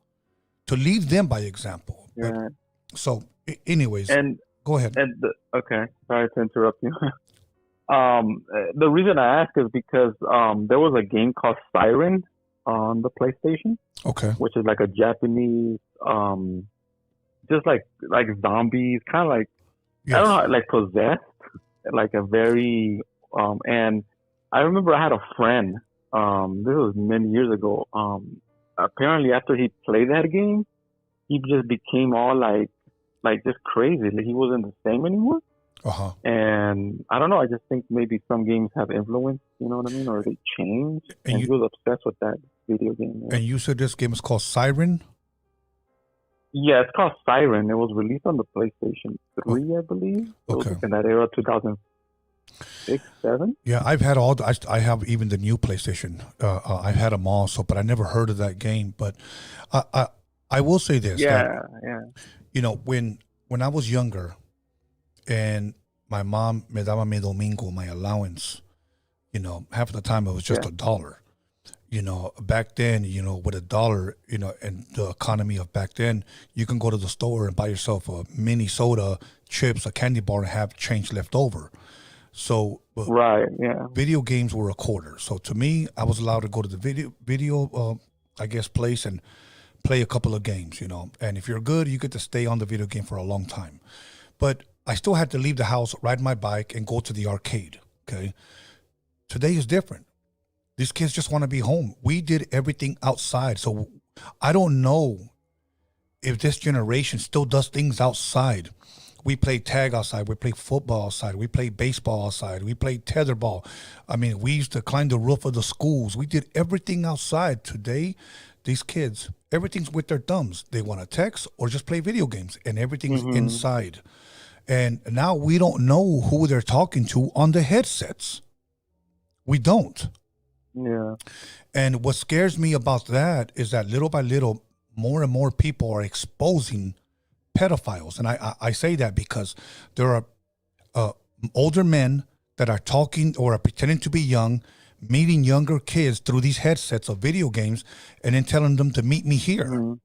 to lead them by example.
Yeah.
So, anyways,
And
go ahead.
okay, sorry to interrupt you. The reason I ask is because there was a game called Siren on the PlayStation,
Okay.
which is like a Japanese, just like zombies, kind of like I don't know, like possessed, like a very and I remember I had a friend. This was many years ago. Apparently, after he played that game, he just became all like just crazy. Like he wasn't the same anymore.
Uh-huh.
And I don't know. I just think maybe some games have influence. You know what I mean? Or they change. And he was obsessed with that video game. Yeah.
And you said this game is called Siren?
Yeah, it's called Siren. It was released on the PlayStation 3, I believe.
Okay.
In that era, 2006, 7.
Yeah, I've had I have even the new PlayStation. I've had them all, but I never heard of that game. But I will say this.
Yeah.
You know, when I was younger, and my mom me daba mi domingo, my allowance, you know, half the time it was just $1. You know, back then, you know, with $1, you know, and the economy of back then, you can go to the store and buy yourself a mini soda, chips, a candy bar, and have change left over. So, video games were $0.25. So to me, I was allowed to go to the video, I guess, place and play a couple of games, you know. And if you're good, you get to stay on the video game for a long time. But I still had to leave the house, ride my bike, and go to the arcade, okay? Today is different. These kids just want to be home. We did everything outside. So I don't know if this generation still does things outside. We play tag outside. We play football outside. We play baseball outside. We play tetherball. I mean, we used to climb the roof of the schools. We did everything outside. Today, these kids, everything's with their thumbs. They want to text or just play video games, and everything's inside. And now we don't know who they're talking to on the headsets. We don't.
Yeah.
And what scares me about that is that little by little, more and more people are exposing pedophiles. And I say that because there are older men that are talking or are pretending to be young, meeting younger kids through these headsets of video games, and then telling them to meet me here.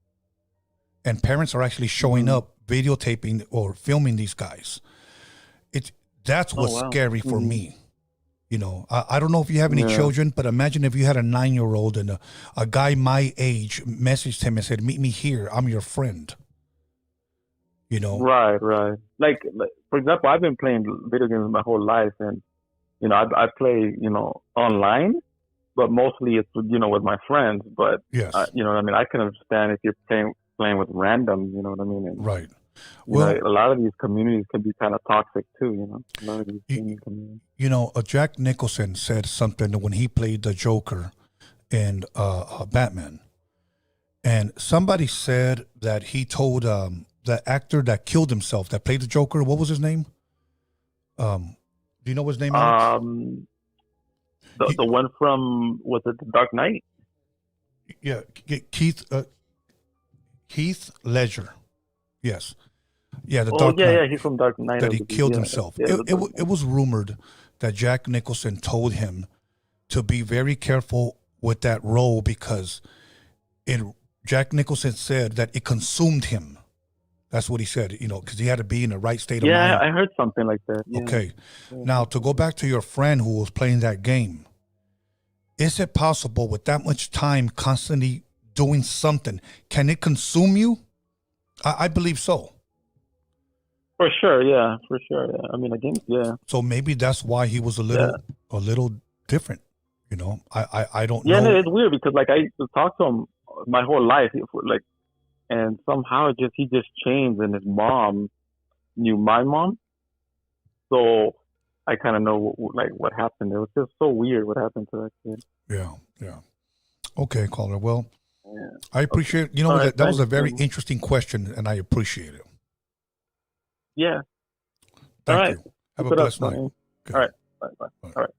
And parents are actually showing up, videotaping or filming these guys. That's what's scary for me. You know, I don't know if you have any children, but imagine if you had a 9-year-old and a guy my age messaged him and said, meet me here, I'm your friend. You know?
Right. Like, for example, I've been playing video games my whole life, and, you know, I play, you know, online, but mostly it's, you know, with my friends. But, you know what I mean? I can understand if you're playing with randoms, you know what I mean? And,
right.
Well, a lot of these communities can be kind of toxic too, you know. A lot of these communities.
You know, Jack Nicholson said something when he played the Joker in Batman, and somebody said that he told the actor that killed himself that played the Joker. What was his name? Do you know his name?
The one from, was it The Dark Knight?
Yeah, Heath Ledger. Yes. Yeah, the Dark Knight.
Yeah, he's from Dark Knight.
That he killed himself. It was rumored that Jack Nicholson told him to be very careful with that role because Jack Nicholson said that it consumed him. That's what he said, you know, because he had to be in the right state of mind.
Yeah, I heard something like that. Yeah.
Okay. Now, to go back to your friend who was playing that game, is it possible with that much time constantly doing something, can it consume you? I believe so.
For sure, yeah. I mean, again, yeah.
So maybe that's why he was a little different, you know. I don't know.
Yeah, no, it's weird because like I used to talk to him my whole life, like, and somehow he just changed, and his mom knew my mom, so I kind of know like what happened. It was just so weird what happened to that kid.
Yeah. Okay, caller. Well,
Yeah.
I appreciate. You know,
Right,
that was a very
you.
interesting question, and I appreciate it.
Yeah.
Thank
right.
you. Have
Keep
a
it up,
blessed night.
Tony.
Good.
All right. Bye. All right.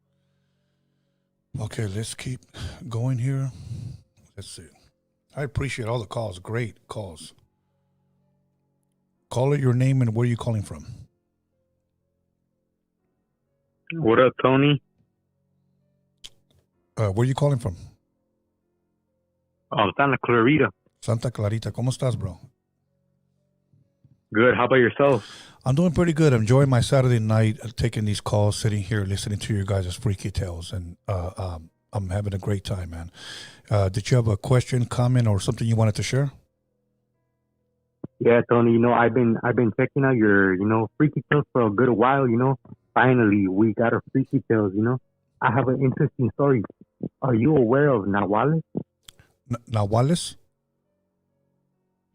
Okay, let's keep going here. Let's see. I appreciate all the calls. Great calls. Call it your name and where are you calling from?
What up, Tony?
Where are you calling from?
Santa Clarita.
Santa Clarita. ¿Cómo estás, bro?
Good. How about yourself?
I'm doing pretty good. I'm enjoying my Saturday night, taking these calls, sitting here, listening to your guys' freaky tales, and I'm having a great time, man. Did you have a question, comment, or something you wanted to share?
Yeah, Tony, you know, I've been checking out your, freaky tales for a good while, Finally, we got our freaky tales, I have an interesting story. Are you aware of Nahuales?
Nahuales?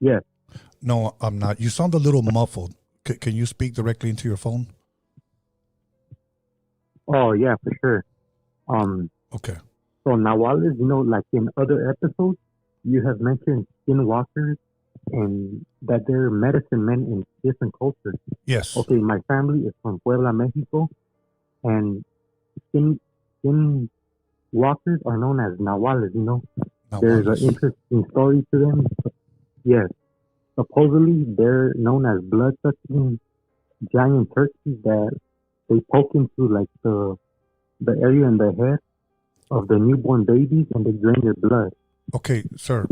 Yes.
No, I'm not. You sound a little muffled. Can you speak directly into your phone?
Oh, yeah, for sure.
Okay.
So Nahuales, like in other episodes, you have mentioned Skinwalkers and that they're medicine men in different cultures.
Yes.
Okay, my family is from Puebla, Mexico, and Skinwalkers are known as Nahuales, There's an interesting story to them. Yes. Supposedly, they're known as blood-sucking giant turkeys that they poke into, like, the area in the head of the newborn babies, and they drain their blood.
Okay, sir,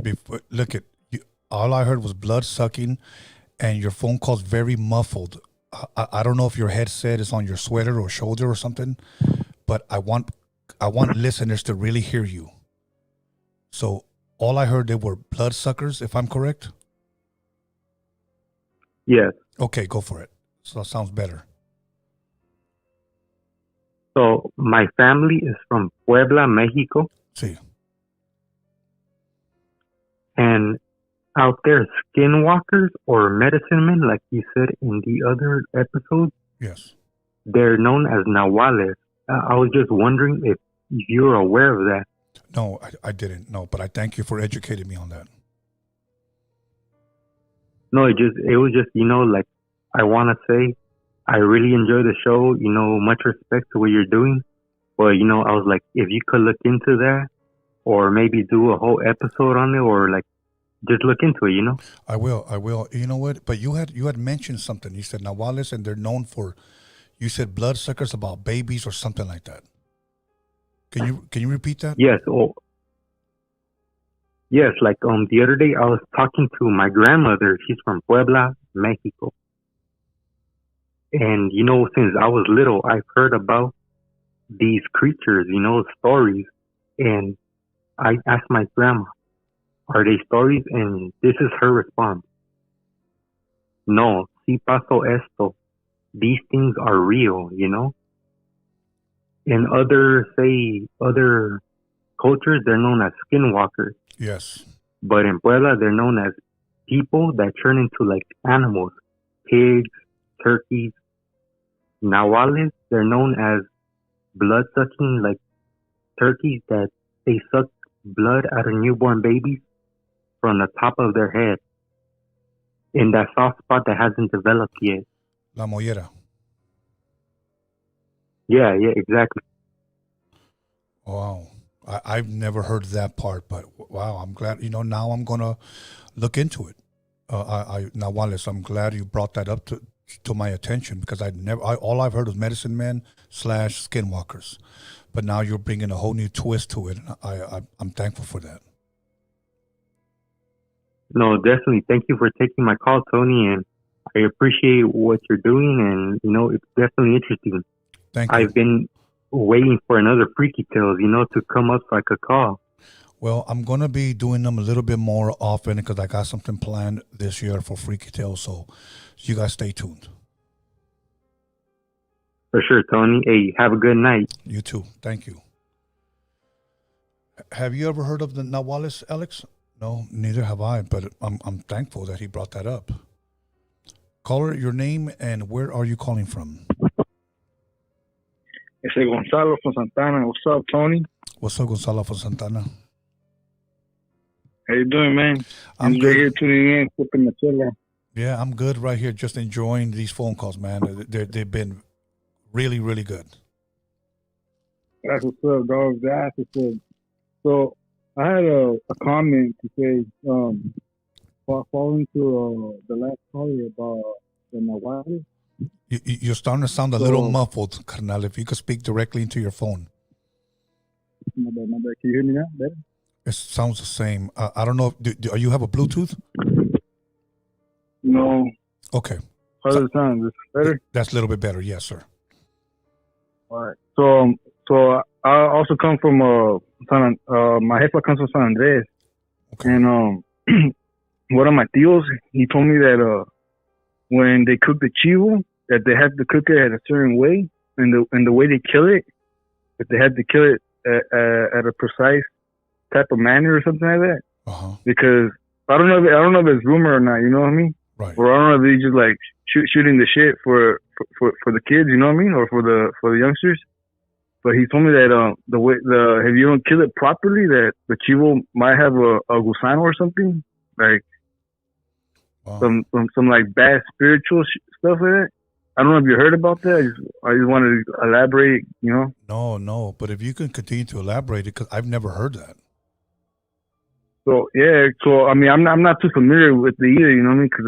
look at you. All I heard was blood sucking, and your phone call's very muffled. I don't know if your headset is on your sweater or shoulder or something, but I want listeners to really hear you. So all I heard, they were blood suckers, if I'm correct?
Yes.
Okay, go for it. So that sounds better.
So my family is from Puebla, Mexico.
Sí.
And out there, skinwalkers or medicine men, like you said in the other episode,
yes,
they're known as Nahuales. I was just wondering if you're aware of that.
No, I didn't. No, but I thank you for educating me on that.
No, it was just, like, I want to say, I really enjoy the show, much respect to what you're doing. But, I was like, if you could look into that or maybe do a whole episode on it or like, just look into it,
I will. You know what? But you had mentioned something. You said Nahuales and they're known for, you said bloodsuckers about babies or something like that. Can you repeat that?
Yes. Yes, like the other day I was talking to my grandmother. She's from Puebla, Mexico. And, since I was little, I've heard about these creatures, stories. And I asked my grandma, are they stories? And this is her response. No, si pasó esto. These things are real, In other cultures, they're known as skinwalkers.
Yes.
But in Puebla, they're known as people that turn into like animals, pigs, turkeys. Nahuales, they're known as blood-sucking like turkeys that they suck blood out of newborn babies from the top of their head in that soft spot that hasn't developed yet.
La mollera.
Yeah, exactly.
Wow. I've never heard that part, but wow, I'm glad, now I'm going to look into it. Nahuales, I'm glad you brought that up to my attention because all I've heard was medicine men / skinwalkers, but now you're bringing a whole new twist to it. And I'm thankful for that.
No, definitely. Thank you for taking my call, Tony, and I appreciate what you're doing, and it's definitely interesting.
Thank you.
I've been waiting for another Freaky Tales, to come up so I could call.
Well, I'm going to be doing them a little bit more often because I got something planned this year for Freaky Tales, so you guys stay tuned.
For sure, Tony. Hey, have a good night.
You too. Thank you. Have you ever heard of the Nahuales, Alex? No, neither have I, but I'm thankful that he brought that up. Caller, your name and where are you calling from?
It's Gonzalo from Santana. What's up, Tony?
What's up, Gonzalo from Santana?
How you doing, man?
I'm good.
Here tuning in, flipping the chiller.
Yeah, I'm good right here, just enjoying these phone calls, man. They've been really, really good.
That's what's up, dog. That's what's up. So I had a comment to say, following to the last caller about the Nahuales.
You're starting to sound a little muffled, Carnal. If you could speak directly into your phone.
My bad. Can you hear me now? Better?
It sounds the same. I don't know. Do you have a Bluetooth?
No.
Okay.
How does it sound? Is it better?
That's a little bit better. Yes, sir.
All right. So I also come from my jefa comes from San Andres.
Okay.
And one of my tios, he told me that when they cook the chivo, that they have to cook it at a certain way, and the way they kill it, that they have to kill it at a precise type of manner or something like that.
Uh-huh.
Because I don't know if it's rumor or not. You know what I mean?
Right.
Or I don't know if they just like shooting the shit for the kids. You know what I mean? Or for the youngsters. But he told me that if you don't kill it properly, that the chivo might have a gusano or something, like some like bad spiritual stuff like that. I don't know if you heard about that. I just wanted to elaborate,
No, but if you can continue to elaborate it, because I've never heard that.
So yeah, I mean, I'm not too familiar with it either, you know what I mean? Because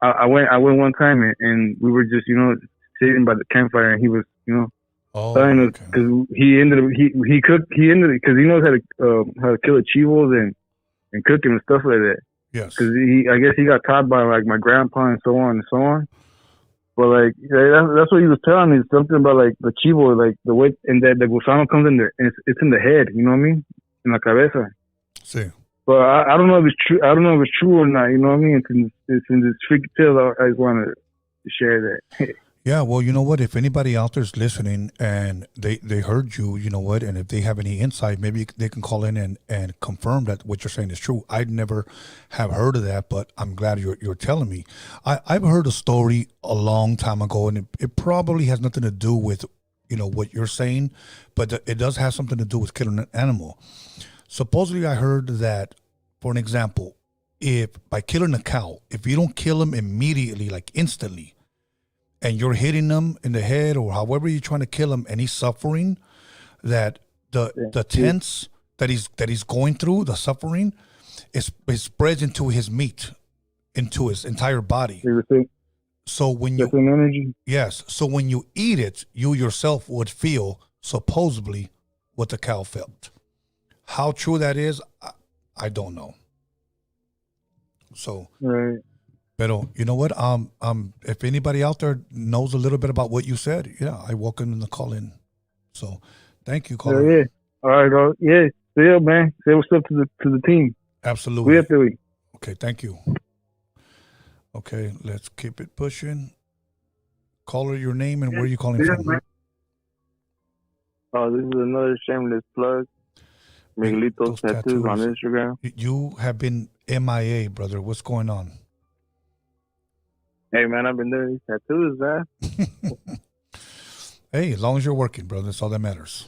I went one time and we were just sitting by the campfire, and he was telling us, because he cooked because he knows how to kill the chivos and cook them and stuff like that.
Yes.
Because I guess he got taught by like my grandpa and so on and so on. But like that's what he was telling me, something about like the chivo, like the way, and that the gusano comes in there, and it's in the head. You know what I mean? In la cabeza.
Sí.
But I don't know if it's true. I don't know if it's true or not. You know what I mean? It's in this freaky tale. I just wanted to share that.
Yeah, well, you know what? If anybody out there's listening and they heard you, you know what? And if they have any insight, maybe they can call in and confirm that what you're saying is true. I'd never have heard of that, but I'm glad you're telling me. I've heard a story a long time ago, and it probably has nothing to do with, what you're saying, but it does have something to do with killing an animal. Supposedly, I heard that, for an example, if by killing a cow, if you don't kill them immediately, like instantly, and you're hitting them in the head or however you're trying to kill him, and he's suffering, that the tense that he's going through, the suffering, it spreads into his meat, into his entire body. So when you
energy.
Yes. So when you eat it, you yourself would feel supposedly what the cow felt. How true that is, I don't know. So
right.
But you know what? If anybody out there knows a little bit about what you said, yeah, I welcome them to call in. So, thank you, caller.
Yeah. All right, bro. Yeah. Still, man. Say what's up to the team.
Absolutely.
We have to.
Okay. Thank you. Okay, let's keep it pushing. Caller, your name and where are you calling from?
Man. Oh, this is another shameless plug. Miguelito's tattoos on Instagram.
You have been MIA, brother. What's going on?
Hey, man, I've been doing these tattoos, man.
Hey, as long as you're working, brother, that's all that matters.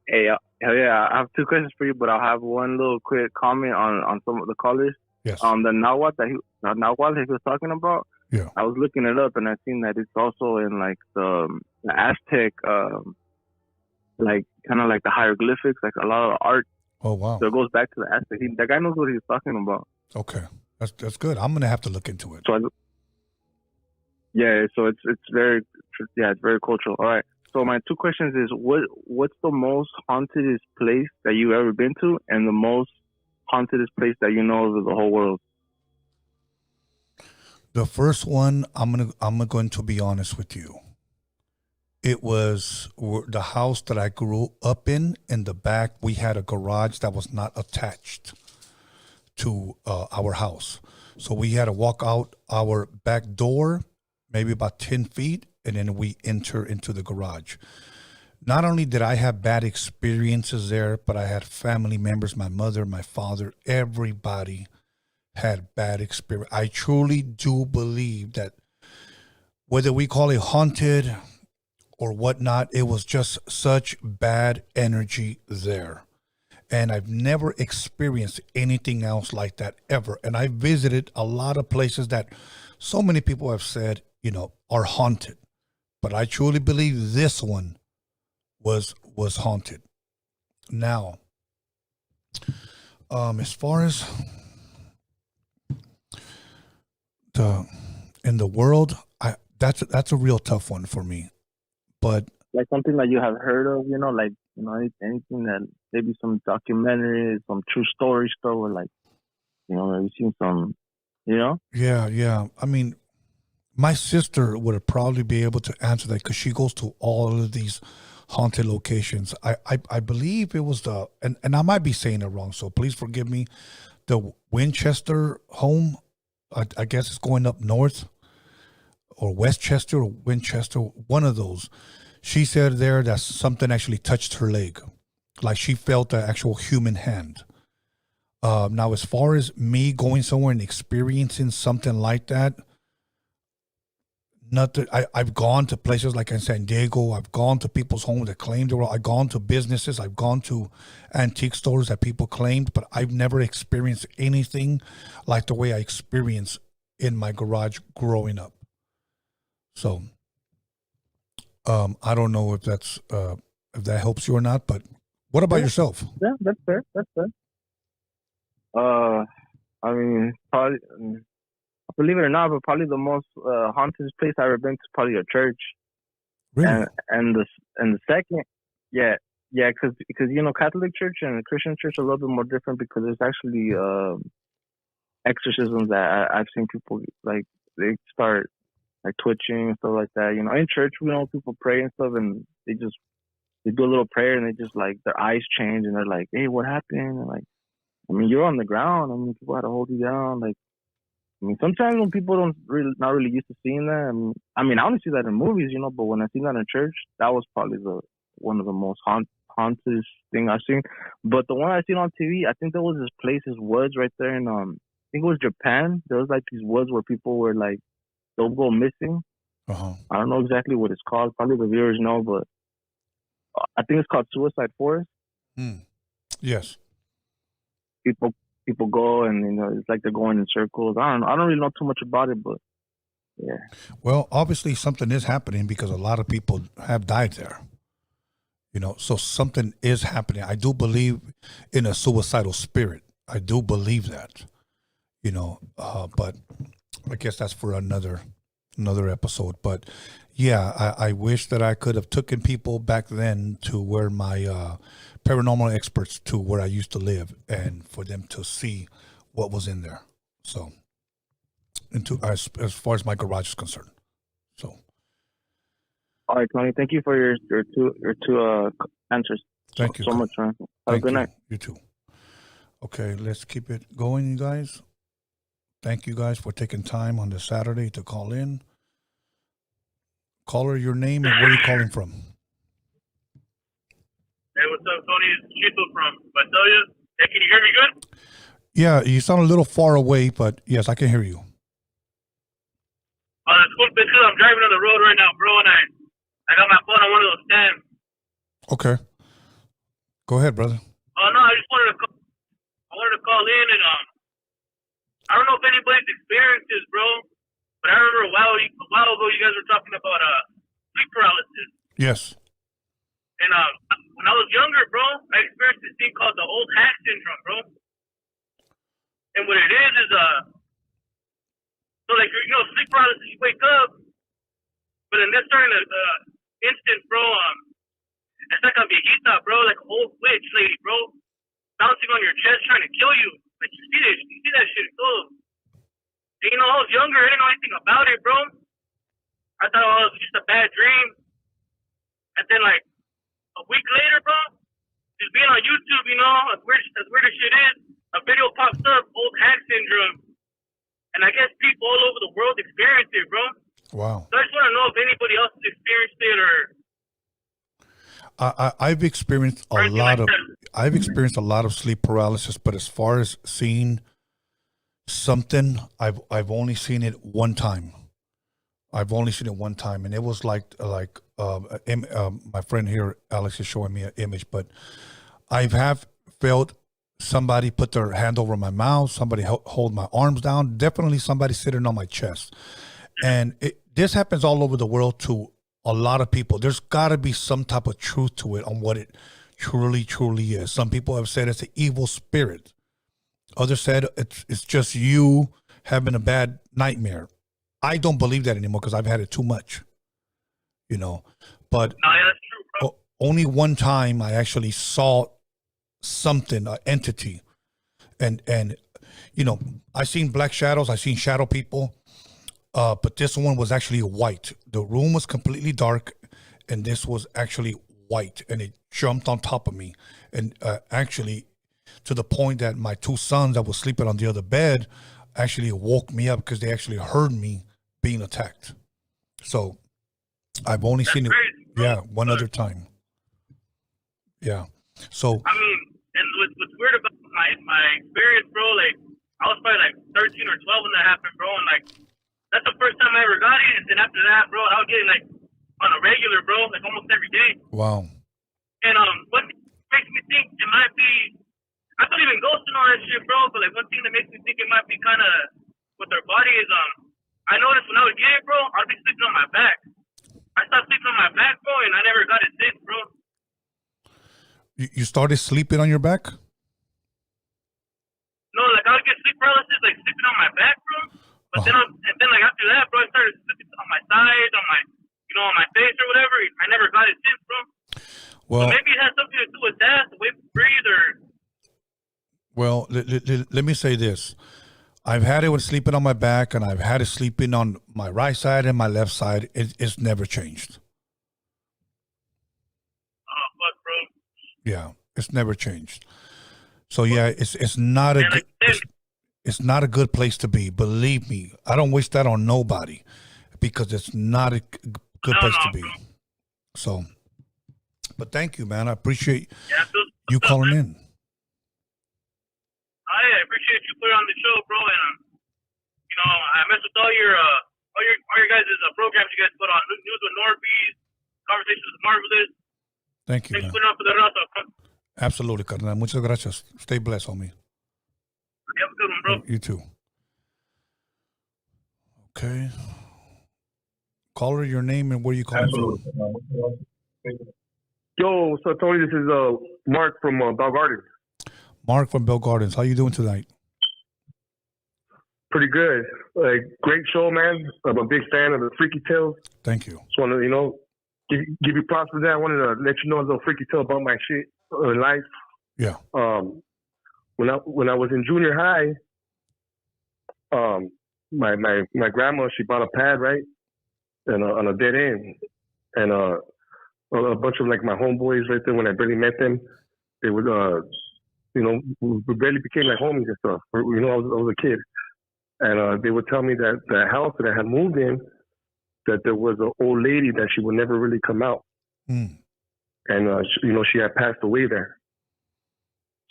Hey, hell yeah, I have two questions for you, but I'll have one little quick comment on some of the callers.
Yes.
The Nahuatl that he was talking about.
Yeah.
I was looking it up, and I seen that it's also in like the Aztec, like kind of like the hieroglyphics, like a lot of art.
Oh wow!
So it goes back to the Aztec. That guy knows what he's talking about.
Okay. That's good. I'm gonna have to look into it.
So it's very cultural. All right. So my two questions is what's the most hauntedest place that you've ever been to, and the most hauntedest place that you know of the whole world?
The first one, I'm going to be honest with you. It was the house that I grew up in. In the back, we had a garage that was not attached to our house. So we had to walk out our back door, maybe about 10 feet, and then we enter into the garage. Not only did I have bad experiences there, but I had family members, my mother, my father, everybody had bad experience. I truly do believe that whether we call it haunted or whatnot, it was just such bad energy there. And I've never experienced anything else like that ever. And I visited a lot of places that so many people have said, are haunted. But I truly believe this one was haunted. Now, as far as in the world, that's a real tough one for me. But
like something that you have heard of, anything that maybe some documentary, some true story stuff, or maybe seen some,
Yeah. I mean, my sister would probably be able to answer that because she goes to all of these haunted locations. I believe it was and I might be saying it wrong, so please forgive me. The Winchester home, I guess it's going up north, or Westchester or Winchester, one of those. She said there that something actually touched her leg, like she felt an actual human hand. Now, as far as me going somewhere and experiencing something like that, nothing. I've gone to places like in San Diego. I've gone to people's homes that claimed they were. I've gone to businesses. I've gone to antique stores that people claimed, but I've never experienced anything like the way I experienced in my garage growing up. So, I don't know if that's if that helps you or not. But what about yourself?
Yeah, that's fair. That's fair. I mean, probably. Believe it or not, but probably the most haunted place I've ever been to is probably a church.
Really?
And the second, because Catholic church and Christian church are a little bit more different because there's actually exorcisms that I've seen people they start twitching and stuff like that. In church people pray and stuff, and they do a little prayer and they just their eyes change and they're like, hey, what happened? And you're on the ground. People had to hold you down. Sometimes when people not really used to seeing that, I only see that in movies, but when I seen that in church, that was probably one of the most haunted thing I've seen. But the one I seen on TV, I think there was this place, this woods right there in I think it was Japan. There was these woods where people were they'll go missing.
Uh-huh.
I don't know exactly what it's called. Probably the viewers know, but I think it's called Suicide Forest.
Yes.
People go and it's like they're going in circles. I don't really know too much about it, but yeah.
Well, obviously something is happening because a lot of people have died there. So something is happening. I do believe in a suicidal spirit. I do believe that. But I guess that's for another episode. But yeah, I wish that I could have taken people back then to where my paranormal experts to where I used to live, and for them to see what was in there. So, as far as my garage is concerned. So,
all right, Tony. Thank you for your two answers.
Thank you
so much, man. Have a good night.
You too. Okay, let's keep it going, you guys. Thank you guys for taking time on this Saturday to call in. Caller, your name and where are you calling from?
Hey, what's up, Tony? It's Chito from Batoya. Hey, can you hear me good?
Yeah, you sound a little far away, but yes, I can hear you.
It's cool because I'm driving on the road right now, bro, and I got my phone on one of those stands.
Okay. Go ahead, brother.
No, I just wanted to call in and I don't know if anybody's experienced this, bro, but I remember a while ago you guys were talking about sleep paralysis.
Yes.
And when I was younger, bro, I experienced this thing called the old hack syndrome, bro. And what it is so sleep paralysis, you wake up, but in this certain instance, bro, it's like a viejita, bro, like an old witch lady, bro. bouncing on your chest trying to kill you. Like you see that shit. So, and, I was younger. I didn't know anything about it, bro. I thought it was just a bad dream. And then like a week later, bro, just being on YouTube, as weird as shit is, a video pops up, old hack syndrome. And I guess people all over the world experience it, bro.
Wow.
So I just want to know if anybody else has experienced it or.
I've experienced I've experienced a lot of sleep paralysis, but as far as seeing something, I've only seen it one time. I've only seen it one time, and it was like my friend here, Alex, is showing me an image, but I have felt somebody put their hand over my mouth, somebody hold my arms down, definitely somebody sitting on my chest. And this happens all over the world to a lot of people. There's got to be some type of truth to it on what it truly, truly is. Some people have said it's an evil spirit. Others said it's just you having a bad nightmare. I don't believe that anymore because I've had it too much, But
No, yeah, that's true, bro.
Only one time I actually saw something, an entity, and I seen black shadows, I seen shadow people, but this one was actually white. The room was completely dark, and this was actually white, and it jumped on top of me, and actually to the point that my two sons that was sleeping on the other bed actually woke me up because they actually heard me being attacked. So I've only seen it, one other time. Yeah. So
I mean, and what's weird about my experience, bro, like I was probably like 13 or 12 when that happened, bro, and like that's the first time I ever got it. And then after that, bro, I was getting like on a regular, bro, like almost every day.
Wow.
And what makes me think it might be, I don't even ghost and all that shit, bro, but like one thing that makes me think it might be kind of with their body is I noticed when I would get it, bro, I'd be sleeping on my back. I started sleeping on my back, bro, and I never got it since, bro.
You started sleeping on your back?
No, like I would get sleep paralysis, like sleeping on my back, bro. But then like after that, bro, I started sleeping on my side, on my, on my face or whatever. I never got it since, bro.
Well,
so maybe it has something to do with that, the way we breathe, or.
Well, let me say this. I've had it with sleeping on my back, and I've had it sleeping on my right side and my left side. It's never changed.
Oh, fuck, bro.
Yeah, it's never changed. So yeah, it's not it's not a good place to be. Believe me, I don't wish that on nobody because it's not a good place to be. So, but thank you, man. I appreciate you calling in.
I appreciate you putting on the show, bro, and I mess with all your guys' programs you guys put on. News with Norbert, Conversations with Marvelous.
Thank you.
Thanks for putting on for the rato.
Absolutely, carnal. Muchas gracias. Stay blessed, homie.
Have a good one, bro.
You too. Okay. Caller, your name and where you calling from?
Yo, so Tony, this is Mark from Bell Gardens.
Mark from Bell Gardens. How you doing tonight?
Pretty good. Like, great show, man. I'm a big fan of the Freaky Tales.
Thank you.
Just want to, give you props for that. I wanted to let you know a little freaky tale about my shit in life.
Yeah.
When I was in junior high, my grandma, she bought a pad, right, and on a dead end, and a bunch of like my homeboys right there. When I barely met them, they would we barely became like homies and stuff. I was a kid, and they would tell me that the house that I had moved in, that there was an old lady that she would never really come out, and she had passed away there.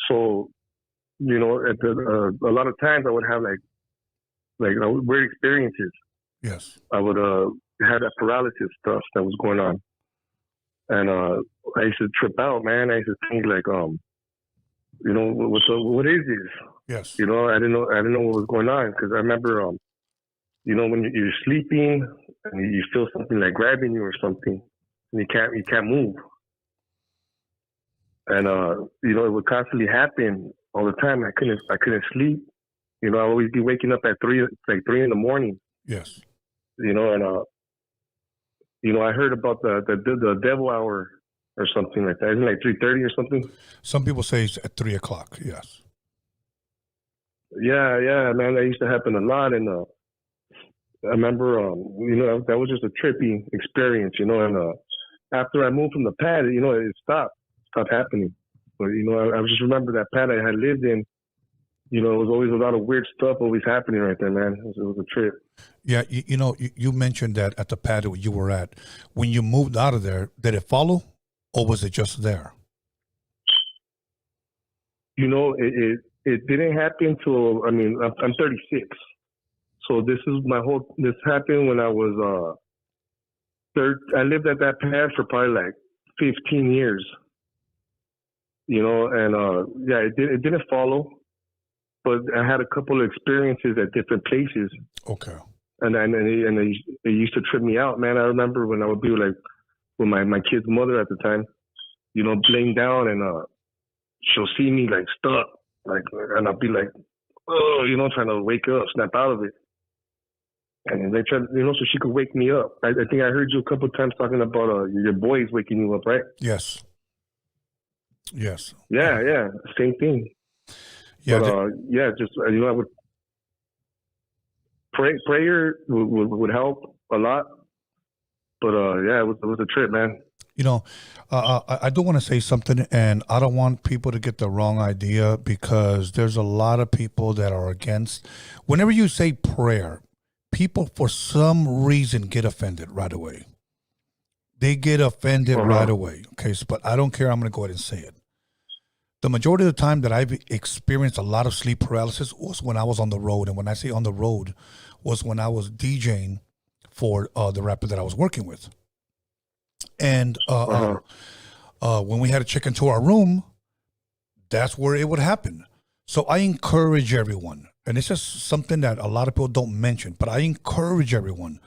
So, a lot of times I would have like weird experiences.
Yes.
I would have that paralysis stuff that was going on, and I used to trip out, man. I used to think like, what is this?
Yes.
I didn't know what was going on, because I remember, when you're sleeping and you feel something like grabbing you or something, and you can't move, and it would constantly happen all the time. I couldn't sleep. I'd always be waking up at 3 in the morning.
Yes.
And I heard about the devil hour
or something like that. Isn't it like 3:30 or something?
Some people say it's at 3 o'clock. Yes.
Yeah, man. That used to happen a lot, and I remember, that was just a trippy experience, and after I moved from the pad, it stopped happening. But I just remember that pad I had lived in. It was always a lot of weird stuff always happening right there, man. It was a trip.
Yeah, you mentioned that at the pad you were at. When you moved out of there, did it follow, or was it just there?
It didn't happen till, I'm 36. So this happened when I was I lived at that pad for probably like 15 years. It didn't follow, but I had a couple of experiences at different places.
Okay.
And it used to trip me out, man. I remember when I would be like with my kid's mother at the time, laying down, and she'll see me like stuck, and I'll be like, oh, trying to wake up, snap out of it. And they tried, so she could wake me up. I think I heard you a couple of times talking about your boys waking you up, right?
Yes.
Yeah, same thing.
Yeah,
but, I would prayer would help a lot. But it was a trip, man.
I do want to say something, and I don't want people to get the wrong idea, because there's a lot of people that are against. Whenever you say prayer, people for some reason get offended right away. They get offended right away. Okay, but I don't care. I'm going to go ahead and say it. The majority of the time that I've experienced a lot of sleep paralysis was when I was on the road. And when I say on the road, was when I was DJing for the rapper that I was working with. And when we had to check into our room, that's where it would happen. So I encourage everyone, and it's just something that a lot of people don't mention, but I encourage everyone.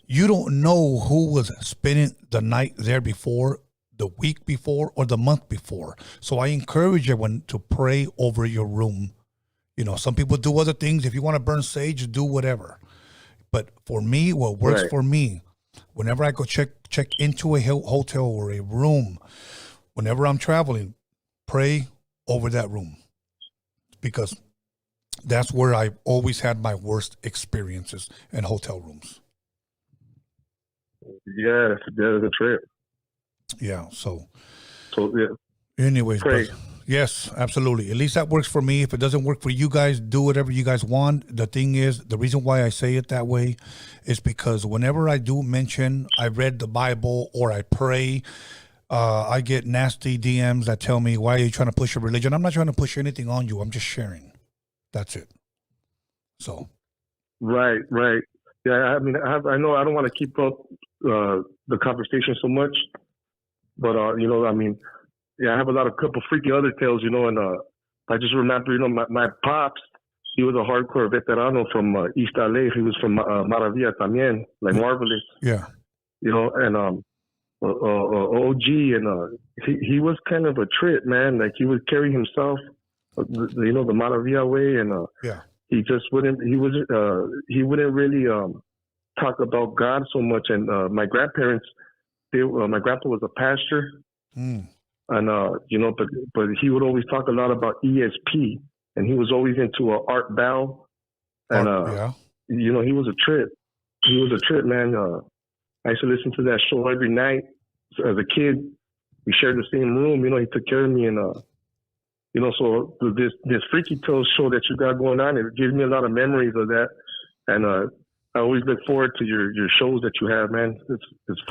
You don't know who was spending the night there before, the week before, or the month before. So I encourage everyone to pray over your room. Some people do other things. If you want to burn sage, do whatever. But for me, what works for me, whenever I go check into a hotel or a room, whenever I'm traveling, pray over that room, because that's where I've always had my worst experiences, in hotel rooms.
Yeah, that's a trip.
Yeah. So
yeah.
Anyways,
pray.
Yes, absolutely. At least that works for me. If it doesn't work for you guys, do whatever you guys want. The thing is, the reason why I say it that way is because whenever I do mention I read the Bible or I pray, I get nasty DMs that tell me, why are you trying to push a religion? I'm not trying to push anything on you. I'm just sharing. That's it. So.
Right. Yeah, I know I don't want to keep up the conversation so much, but I have a couple freaky other tales, and I just remember, my pops, he was a hardcore veterano from East LA. He was from Maravilla también, like Marvelous.
Yeah.
And OG, and he was kind of a trip, man. Like, he would carry himself, the Maravilla way, and he just wouldn't really talk about God so much. And my grandparents, my grandpa was a pastor. And, but he would always talk a lot about ESP, and he was always into Art Bell. And, he was a trip. He was a trip, man. I used to listen to that show every night as a kid. We shared the same room. He took care of me. And, so this Freaky Tales show that you got going on, it gives me a lot of memories of that. And I always look forward to your shows that you have, man. It's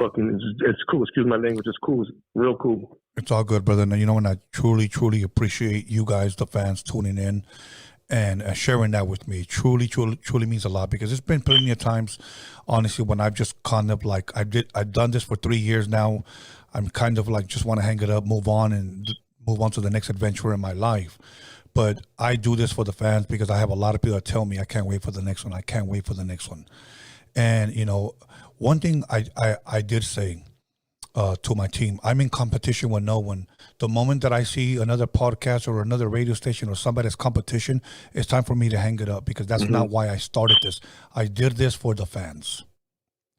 cool. Excuse my language. It's cool. It's real cool.
It's all good, brother. And I truly, truly appreciate you guys, the fans, tuning in and sharing that with me. Truly, truly, truly means a lot, because there's been plenty of times, honestly, when I've just kind of like, I've done this for 3 years now. I'm kind of like, just want to hang it up, move on to the next adventure in my life. But I do this for the fans, because I have a lot of people that tell me, I can't wait for the next one. I can't wait for the next one. And, one thing I did say to my team, I'm in competition with no one. The moment that I see another podcast or another radio station or somebody's competition, it's time for me to hang it up, because that's not why I started this. I did this for the fans.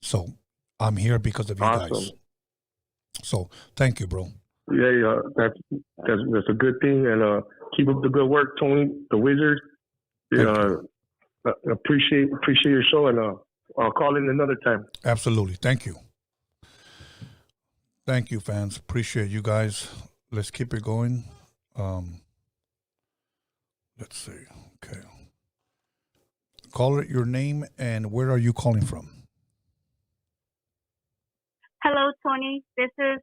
So I'm here because of you guys. So thank you, bro.
Yeah, that's a good thing, and keep up the good work, Tony, the Wizard. Appreciate your show, and I'll call in another time.
Absolutely, thank you. Thank you, fans. Appreciate you guys. Let's keep it going. Let's see. Okay. Call it your name and where are you calling from?
Hello, Tony. This is,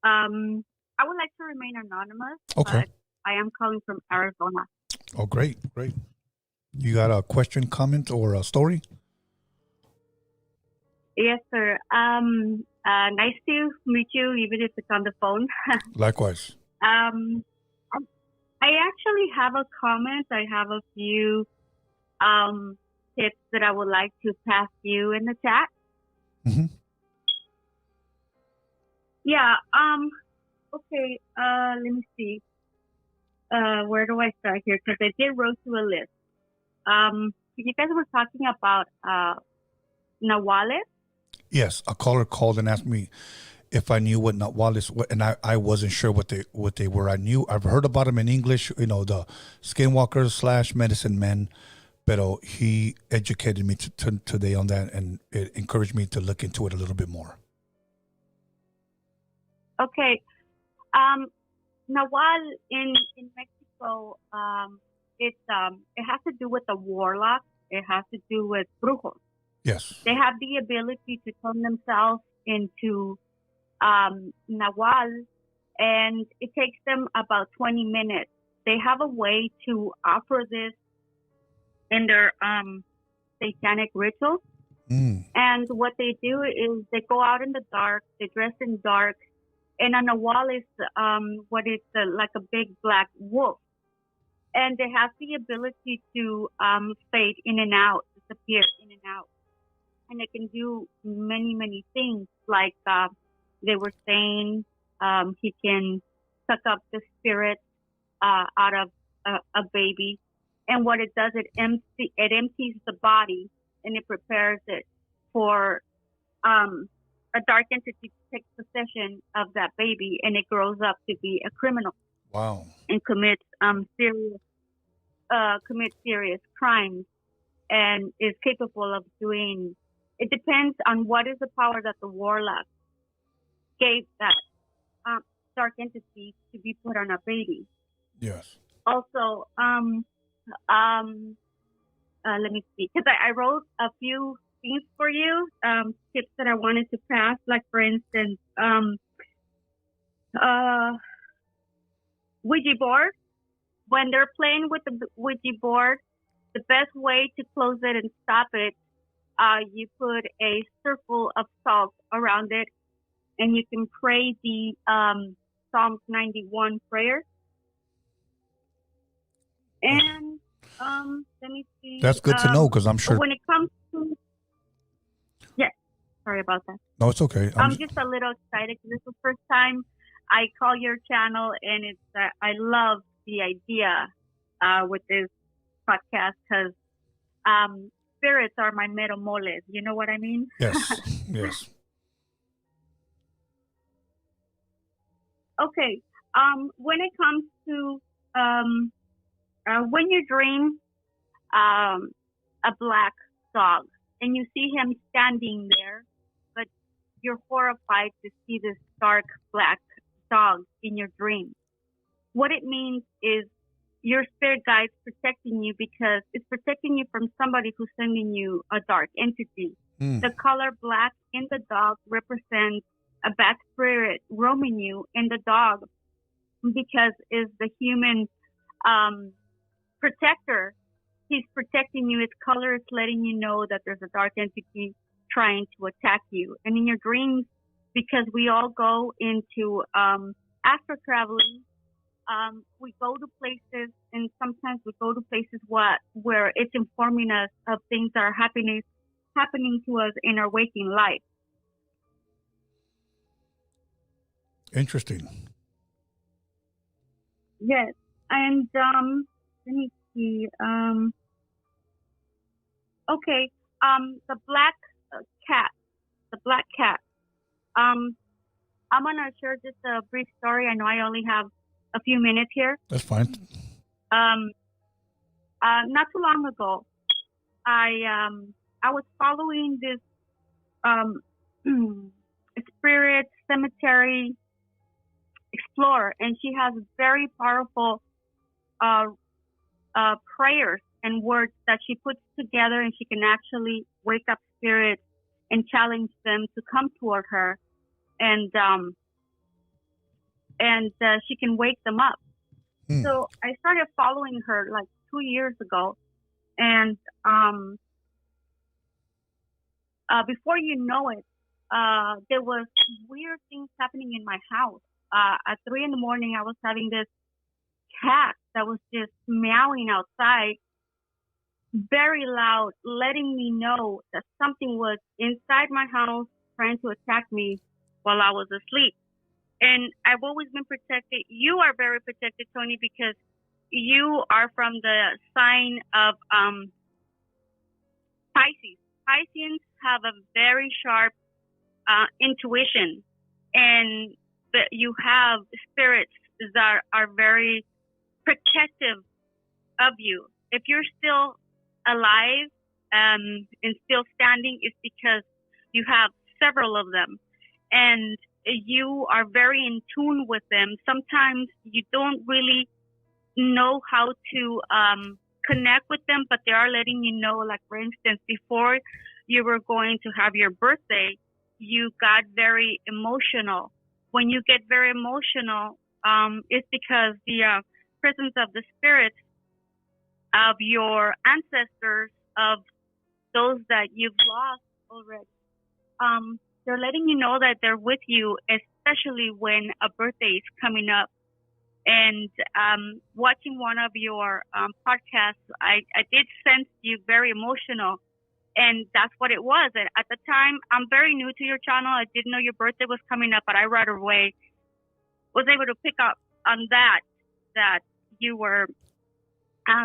I would like to remain anonymous,
Okay.
but I am calling from Arizona.
Oh, great. You got a question, comment, or a story?
Yes, sir. Nice to meet you, even if it's on the phone.
Likewise.
I actually have a comment. I have a few tips that I would like to pass you in the chat.
Mm-hmm.
Yeah. Okay. Let me see. Where do I start here? Because I did wrote to a list. You guys were talking about Nahuales.
Yes, a caller called and asked me if I knew what Nahuales were, and I wasn't sure what they were. I've heard about them in English, the Skinwalkers / medicine men, but he educated me today on that, and it encouraged me to look into it a little bit more.
Okay. Nahual in Mexico, it has to do with the warlock. It has to do with brujos.
Yes.
They have the ability to turn themselves into Nahual, and it takes them about 20 minutes. They have a way to offer this in their satanic rituals. And what they do is they go out in the dark, they dress in dark, and a Nahual is like a big black wolf. And they have the ability to fade in and out, disappear in and out. And they can do many, many things. Like they were saying, he can suck up the spirit out of a baby. And what it does, it empties the body and it prepares it for a dark entity to take possession of that baby, and it grows up to be a criminal.
Wow.
And commits serious crimes, and is capable of doing. It depends on what is the power that the warlock gave that dark entity to be put on a baby.
Yes.
Also, let me see, because I wrote a few things for you, tips that I wanted to pass. Like, for instance, Ouija board. When they're playing with the Ouija board, the best way to close it and stop it, you put a circle of salt around it, and you can pray the Psalms 91 prayer. And let me see.
That's good to know, because I'm sure.
When it comes to, yes, sorry about that.
No, it's okay.
I'm just a little excited because this is the first time I call your channel, and it's I love the idea with this podcast, because spirits are my metamoles. You know what I mean?
Yes. Yes.
Okay. When it comes to when you dream a black dog and you see him standing there, but you're horrified to see this dark black dog in your dream, what it means is your spirit guide's protecting you, because it's protecting you from somebody who's sending you a dark entity. The color black in the dog represents a bad spirit roaming you in the dog, because is the human protector. He's protecting you. Its color is letting you know that there's a dark entity trying to attack you. And in your dreams, because we all go into astral traveling, we go to places, and sometimes we go to places where it's informing us of things that are happening to us in our waking life.
Interesting.
Yes. And let me see. Okay. The black cat. I'm going to share just a brief story. I know I only have a few minutes here.
That's fine.
Not too long ago, I was following this spirit cemetery explorer, and she has very powerful prayers and words that she puts together, and she can actually wake up spirits and challenge them to come toward her, and she can wake them up. So I started following her like 2 years ago, and before you know it, there was weird things happening in my house. At 3 a.m, I was having this cat that was just meowing outside, very loud, letting me know that something was inside my house trying to attack me while I was asleep. And I've always been protected. You are very protected, Tony, because you are from the sign of Pisces. Pisceans have a very sharp intuition, and you have spirits that are very protective of you. If you're still alive and still standing, it's because you have several of them, and you are very in tune with them. Sometimes you don't really know how to connect with them, but they are letting you know. Like, for instance, before you were going to have your birthday, you got very emotional. When you get very emotional, it's because the presence of the spirits of your ancestors, of those that you've lost already, they're letting you know that they're with you, especially when a birthday is coming up. And watching one of your podcasts, I did sense you very emotional, and that's what it was. And at the time, I'm very new to your channel. I didn't know your birthday was coming up, but I right away was able to pick up on that you were,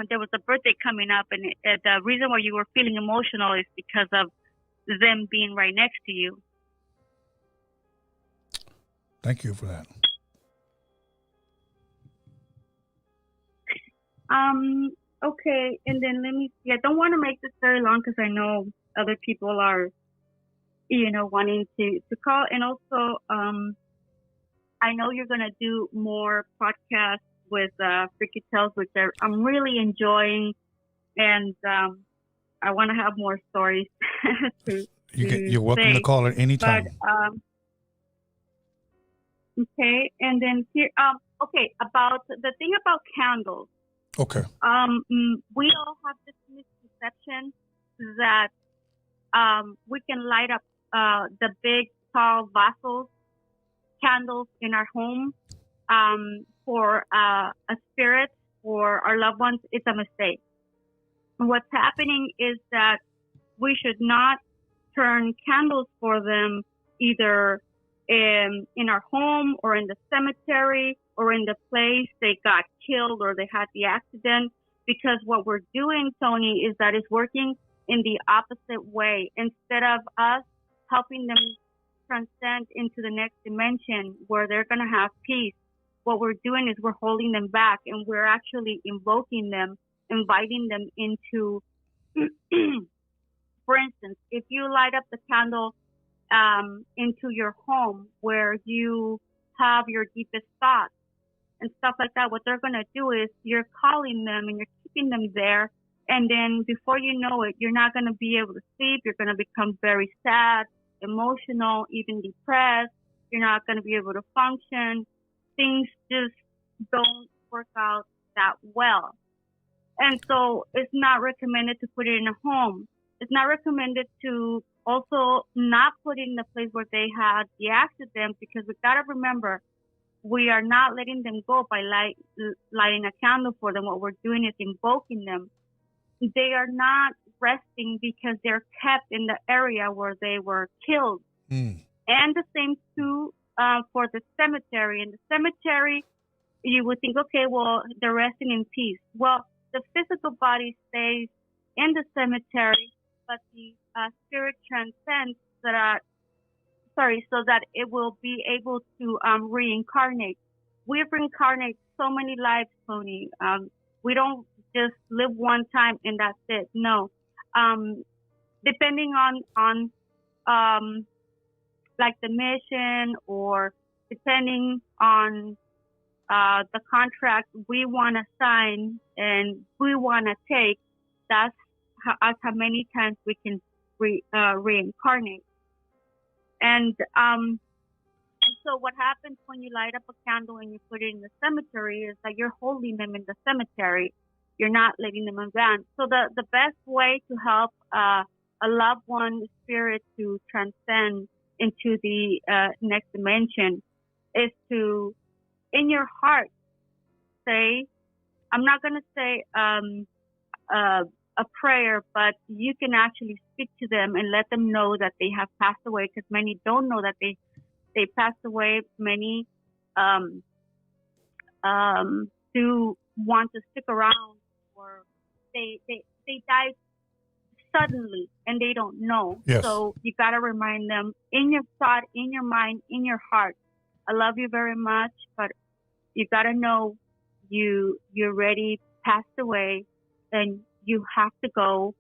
there was a birthday coming up, and the reason why you were feeling emotional is because of them being right next to you.
Thank you for that.
Okay, and then let me see. I don't want to make this very long because I know other people are, wanting to call. And also, I know you're going to do more podcasts with Freaky Tales, which I'm really enjoying. And I want to have more stories
you're welcome to call at any time.
But, okay, and then here, okay, about the thing about candles.
Okay.
We all have this misconception that we can light up the big, tall vasos, candles in our home for a spirit, for our loved ones. It's a mistake. What's happening is that we should not turn candles for them either in our home or in the cemetery or in the place they got killed or they had the accident, because what we're doing, Tony, is that it's working in the opposite way. Instead of us helping them transcend into the next dimension where they're going to have peace, what we're doing is we're holding them back, and we're actually invoking them, inviting them into, for instance, if you light up the candle into your home where you have your deepest thoughts and stuff like that, what they're going to do is you're calling them and you're keeping them there. And then before you know it, you're not going to be able to sleep. You're going to become very sad, emotional, even depressed. You're not going to be able to function. Things just don't work out that well. And so it's not recommended to put it in a home. It's not recommended to also not put it in the place where they had the accident, because we got to remember, we are not letting them go by lighting a candle for them. What we're doing is invoking them. They are not resting because they're kept in the area where they were killed. And the same too for the cemetery. In the cemetery, you would think, okay, well, they're resting in peace. Well, the physical body stays in the cemetery, but the spirit transcends that so that it will be able to reincarnate. We've reincarnated so many lives, Tony. We don't just live one time and that's it. No. Depending on like the mission, or depending on the contract we want to sign and we want to take, that's how many times we can reincarnate. And so what happens when you light up a candle and you put it in the cemetery is that you're holding them in the cemetery. You're not letting them advance. So the best way to help a loved one spirit to transcend into the next dimension is to, in your heart, say, I'm not going to say a prayer, but you can actually speak to them and let them know that they have passed away, because many don't know that they passed away. Many do want to stick around, or they died suddenly and they don't know.
Yes.
So you got to remind them in your thought, in your mind, in your heart, I love you very much, but you got to know you already passed away and you have to go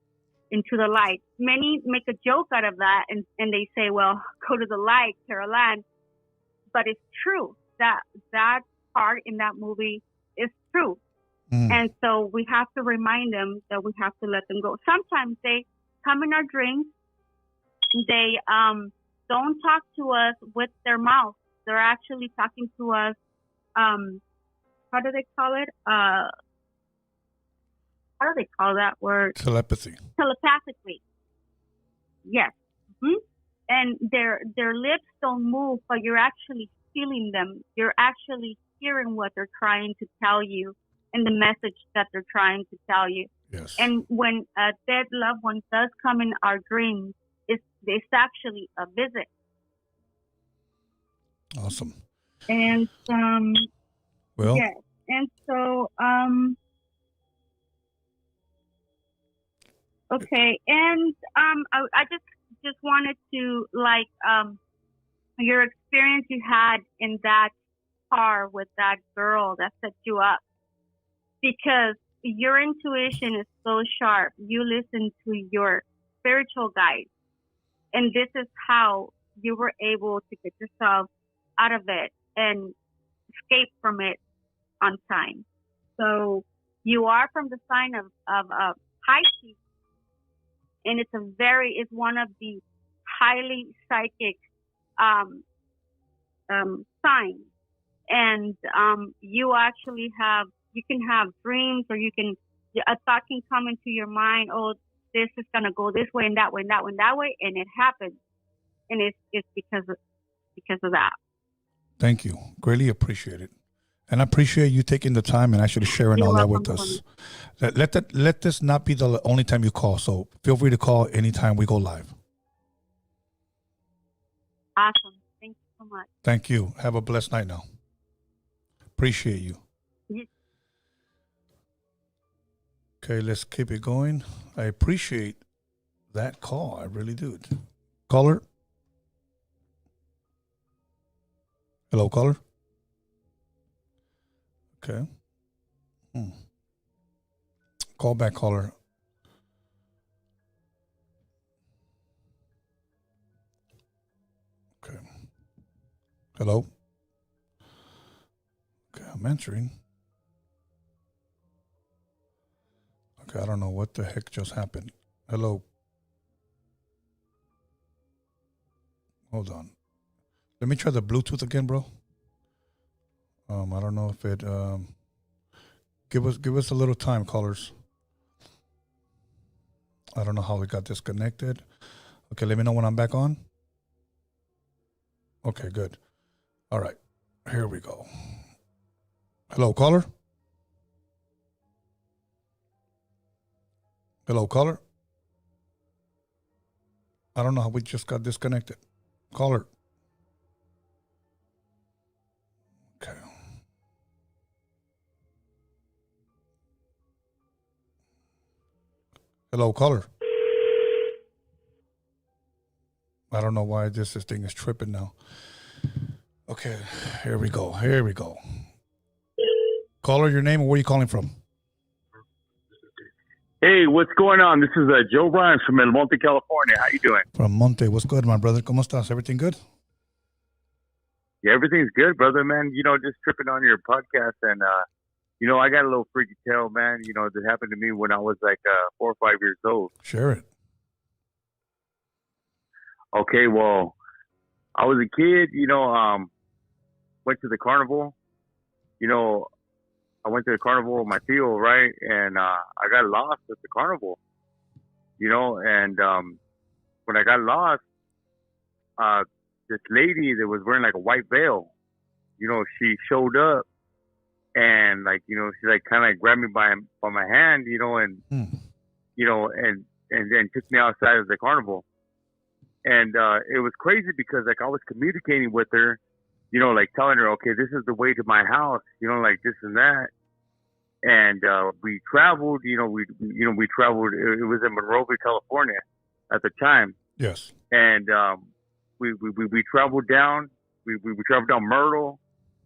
into the light. Many make a joke out of that and they say, well, go to the light, Caroline. But it's true. That part in that movie is true. And so we have to remind them that we have to let them go. Sometimes they come in our dreams. They don't talk to us with their mouth. They're actually talking to us. How do they call it? How do they call that word?
Telepathy.
Telepathically. Yes. And their lips don't move, but you're actually feeling them. You're actually hearing what they're trying to tell you and the message that they're trying to tell you.
Yes.
And when a dead loved one does come in our dreams, it's actually a visit.
Awesome.
And
well,
yes. And so okay. And I just wanted to your experience you had in that car with that girl that set you up, because your intuition is so sharp. You listen to your spiritual guides, and this is how you were able to get yourself out of it and escape from it on time. So you are from the sign of Pisces, and it's one of the highly psychic signs. And you actually you can have dreams, or a thought can come into your mind, oh, this is going to go this way and that way and that way and that way, and it happens. And it's because of that.
Thank you. Greatly appreciate it. And I appreciate you taking the time and actually sharing all that with us. Let this not be the only time you call. So feel free to call anytime we go live.
Awesome. Thank you so much.
Thank you. Have a blessed night now. Appreciate you. Okay, let's keep it going. I appreciate that call. I really do. Caller. Hello, caller. Okay. Call back, caller. Okay. Hello. Okay, I'm answering. Okay, I don't know what the heck just happened. Hello. Hold on. Let me try the Bluetooth again, bro. I don't know if it. Give us a little time, callers. I don't know how we got disconnected. Okay, let me know when I'm back on. Okay, good. All right, here we go. Hello, caller. Hello, caller. I don't know how we just got disconnected. Caller. Okay. Hello, caller. I don't know why this thing is tripping now. Okay, here we go. Here we go. Caller, your name and where are you calling from?
Hey, what's going on? This is Joe Ryan from El Monte, California. How you doing?
From Monte. What's good, my brother? ¿Cómo estás? Everything good?
Yeah, everything's good, brother, man. You know, just tripping on your podcast. And, you know, I got a little freaky tale, man, you know, that happened to me when I was like 4 or 5 years old.
Share it.
Okay, well, I was a kid, you know, went to the carnival. You know, I went to the carnival with my tío, right? And I got lost at the carnival, you know, and when I got lost, this lady that was wearing like a white veil, you know, she showed up and like, you know, she like kind of like grabbed me by my hand, you know, and, you know, and then took me outside of the carnival. And it was crazy because like I was communicating with her, you know, like telling her, okay, this is the way to my house, you know, like this and that. And we traveled, you know, we traveled. It was in Monrovia, California, at the time.
Yes.
And we traveled down. We traveled down Myrtle,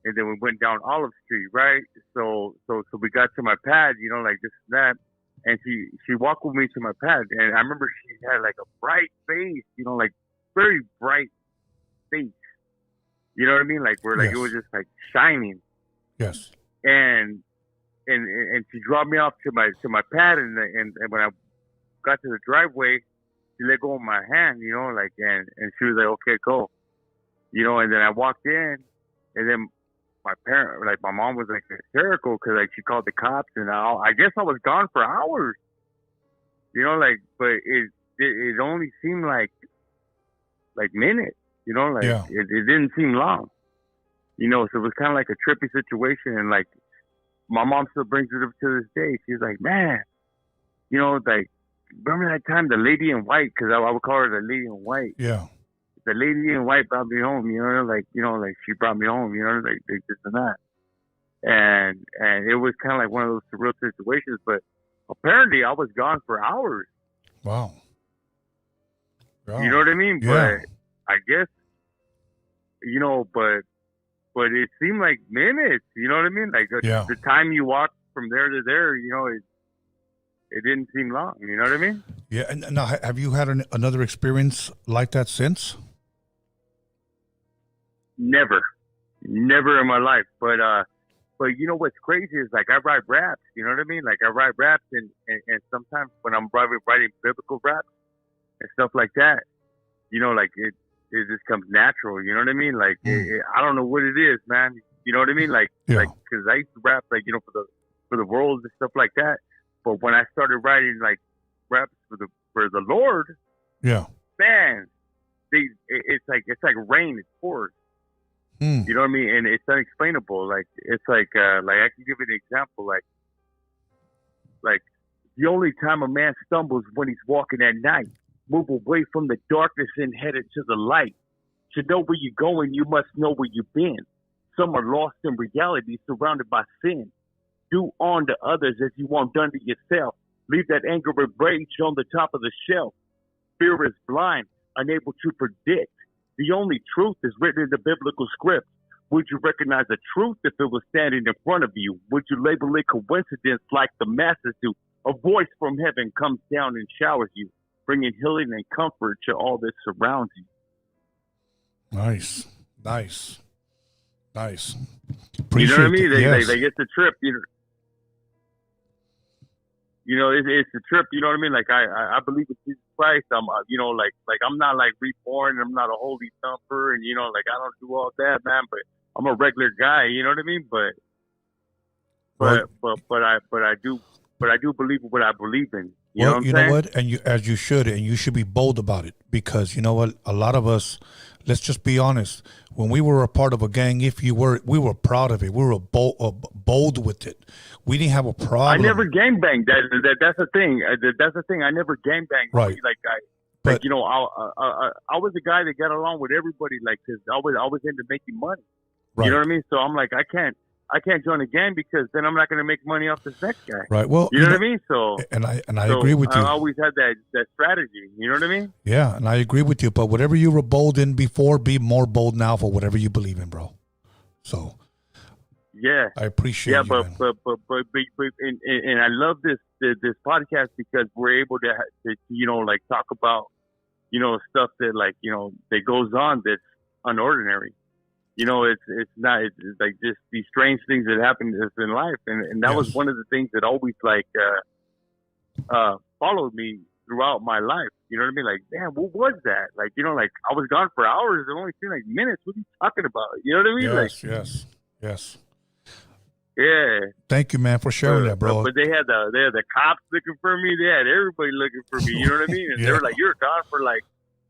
and then we went down Olive Street, right? So we got to my pad, you know, like this and that. And she walked with me to my pad, and I remember she had like a bright face, you know, like very bright face. You know what I mean? Like where like
Yes.
it was just like shining.
Yes.
And she dropped me off to my pad, and when I got to the driveway, she let go of my hand, you know, like and she was like, okay, go, you know. And then I walked in, and then my mom was like hysterical because like she called the cops, and I guess I was gone for hours, you know, like, but it only seemed like minutes, you know, like it didn't seem long, you know. So it was kind of like a trippy situation, and like my mom still brings it up to this day. She's like, man, you know, like remember that time the lady in white, because I would call her the lady in white.
Yeah.
The lady in white brought me home, you know, like she brought me home, you know, like this and that. And it was kind of like one of those surreal situations, but apparently I was gone for hours.
Wow.
You know what I mean?
Yeah.
But I guess, you know, but it seemed like minutes, you know what I mean? Like the time you walked from there to there, you know, it didn't seem long, you know what I mean?
Yeah. And now, have you had another experience like that since?
Never in my life. But you know what's crazy is like I write raps, you know what I mean? Like I write raps, and sometimes when I'm writing biblical raps and stuff like that, you know, like it just comes natural, you know what I mean? Like I don't know what it is, man. You know what I mean? Like because I used to rap like, you know, for the world and stuff like that. But when I started writing like raps for the Lord, man, it's like rain, it pours. You know what I mean? And it's unexplainable. Like it's like I can give you an example. Like the only time a man stumbles when he's walking at night. Move away from the darkness and headed to the light. To know where you're going, you must know where you've been. Some are lost in reality, surrounded by sin. Do unto others as you want done to yourself. Leave that anger and rage on the top of the shelf. Fear is blind, unable to predict. The only truth is written in the biblical script. Would you recognize the truth if it was standing in front of you? Would you label it coincidence like the masses do? A voice from heaven comes down and showers you, bringing healing and comfort to all that surrounds you.
Nice.
You know what I mean? They get the trip. You know, it's a trip. You know what I mean? Like I believe in Jesus Christ. I'm, you know, like I'm not like reborn. I'm not a holy thumper, and you know, like I don't do all that, man. But I'm a regular guy. You know what I mean? But I do believe in what I believe in. You know what I'm saying?
Know what? And you should be bold about it, because you know what? A lot of us, let's just be honest. When we were a part of a gang, we were proud of it. We were bold with it. We didn't have a problem.
I never gangbanged. That's the thing. That's the thing. I never gangbanged.
Right.
You know, I was the guy that got along with everybody, like, cause I was into making money.
Right.
You know what I mean? So I'm like, I I can't join again because then I'm not going to make money off this next guy.
Right. Well,
you know what I mean? So,
and I agree with you.
I always had that strategy. You know what I mean?
Yeah, and I agree with you. But whatever you were bold in before, be more bold now for whatever you believe in, bro. So.
Yeah,
I appreciate.
Yeah,
you,
but I love this podcast because we're able to like talk about stuff that that goes on that's unordinary. It's not it's like just these strange things that happen in life, and that was one of the things that always followed me throughout my life. You know what I mean? Like, damn, what was that? Like, I was gone for hours. It only seemed like minutes. What are you talking about? You know what I mean?
Yes.
Yeah.
Thank you, man, for sharing that, bro.
But they had the cops looking for me. They had everybody looking for me. You know what I mean? And they were like, "You're gone for like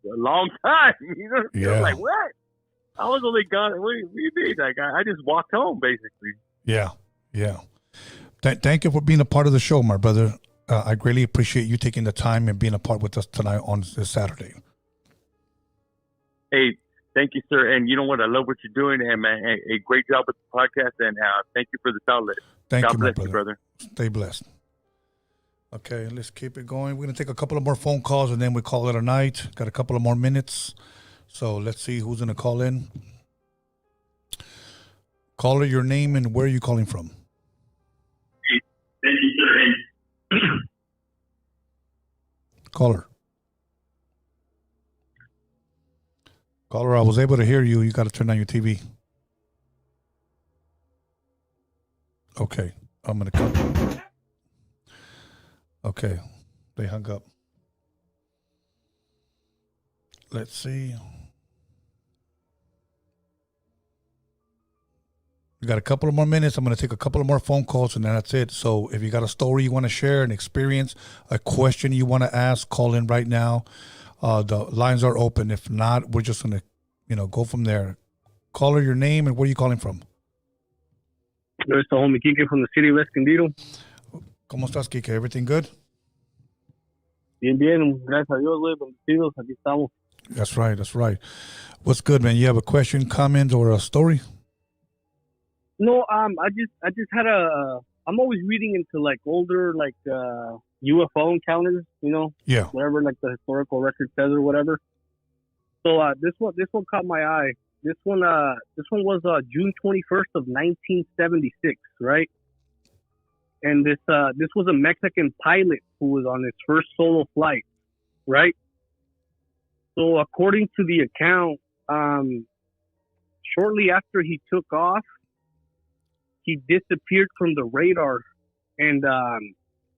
a long time." You know? I was like, "What? I was only gone. What do you mean? Like, I just walked home, basically."
Yeah. Thank you for being a part of the show, my brother. I greatly appreciate you taking the time and being a part with us tonight on this Saturday.
Hey. Thank you, sir. And you know what? I love what you're doing, and man, a great job with the podcast. And thank you for the TALEZ.
Thank
God
you,
bless
my
you, brother.
Stay blessed. Okay, let's keep it going. We're gonna take a couple of more phone calls, and then we call it a night. Got a couple of more minutes, so let's see who's gonna call in. Caller, your name and where are you calling from?
Thank you, sir.
Caller. Caller, I was able to hear you. You got to turn on your TV. Okay, I'm going to come. Okay, they hung up. Let's see. We got a couple of more minutes. I'm going to take a couple of more phone calls, and then that's it. So if you got a story you want to share, an experience, a question you want to ask, call in right now. The lines are open. If not, we're just going to, go from there. Caller, your name and where are you calling from?
There's the homie Kike from the city of Escondido.
¿Cómo estás, Kike? Everything good?
Bien, gracias a Dios, güey. Bendecidos, aquí estamos.
That's right. What's good, man? You have a question, comment, or a story?
No, I just had I'm always reading into like older UFO encounters,
Yeah.
Whatever like the historical record says or whatever. So this one caught my eye. This one was June 21st of 1976, right? And this was a Mexican pilot who was on his first solo flight, right? So according to the account, shortly after he took off, he disappeared from the radar, and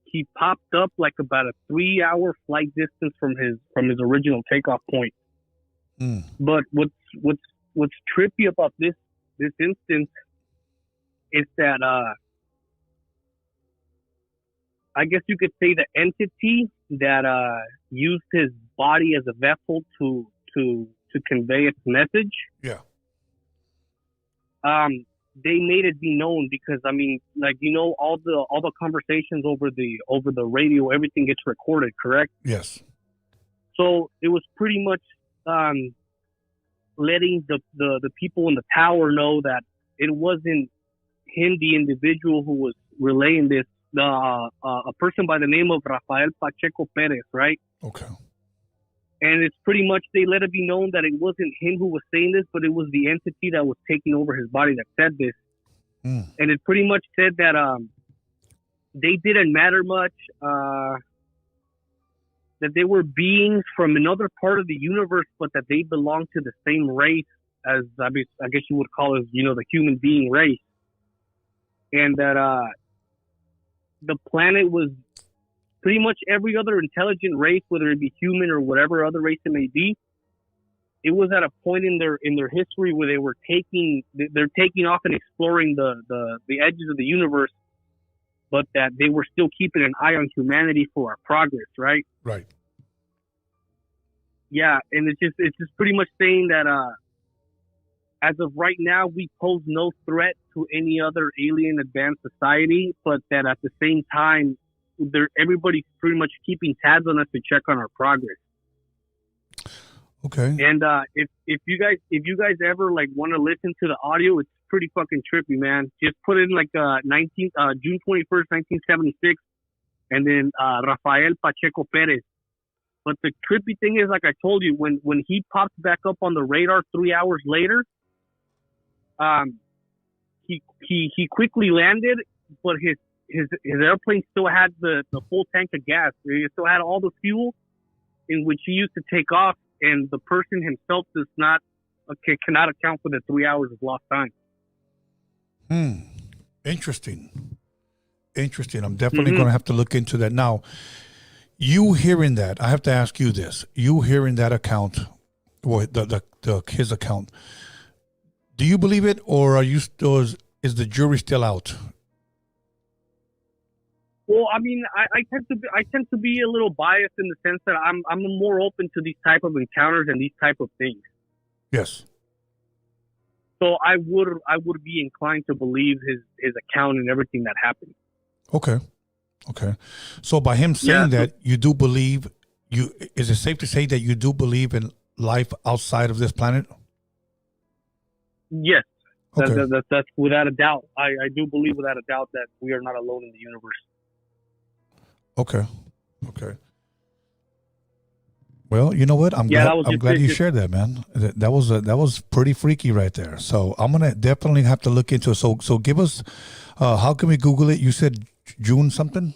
he popped up like about a 3-hour flight distance from his original takeoff point. But what's trippy about this instance is that I guess you could say the entity that used his body as a vessel to convey its message.
Yeah.
They made it be known because all the conversations over the radio, everything gets recorded, correct?
Yes.
So it was pretty much letting the people in the tower know that it wasn't him, the individual who was relaying this, a person by the name of Rafael Pacheco Perez, right?
Okay.
And it's pretty much, they let it be known that it wasn't him who was saying this, but it was the entity that was taking over his body that said this. And it pretty much said that they didn't matter much, that they were beings from another part of the universe, but that they belonged to the same race as, I guess you would call it, the human being race. And that the planet was pretty much every other intelligent race, whether it be human or whatever other race it may be. It was at a point in their history where they're taking off and exploring the edges of the universe, but that they were still keeping an eye on humanity for our progress, right?
Right.
Yeah, and it's just pretty much saying that as of right now, we pose no threat to any other alien advanced society, but that at the same time, everybody's pretty much keeping tabs on us to check on our progress. Okay. And if you guys ever want to listen to the audio, it's pretty fucking trippy, man. Just put in like June 21st, 1976, and then Rafael Pacheco Perez. But the trippy thing is, like I told you, when he popped back up on the radar 3 hours later, he quickly landed, but his airplane still had the full tank of gas. He still had all the fuel in which he used to take off, and the person himself cannot account for the 3 hours of lost time.
Interesting. I'm definitely going to have to look into that. Now, you hearing that, I have to ask you this. You hearing that account, or his account, do you believe it, or are you still, is the jury still out?
Well, I mean, I tend to be a little biased in the sense that I'm more open to these type of encounters and these type of things.
Yes.
So I would be inclined to believe his account and everything that happened.
Okay. So by him saying that, you do believe, is it safe to say that you do believe in life outside of this planet?
Yes.
Okay.
That's without a doubt. I do believe without a doubt that we are not alone in the universe.
Okay. Well, you know what? I'm glad you shared that, man. That was pretty freaky right there. So I'm gonna definitely have to look into it. So give us, how can we Google it? You said June something.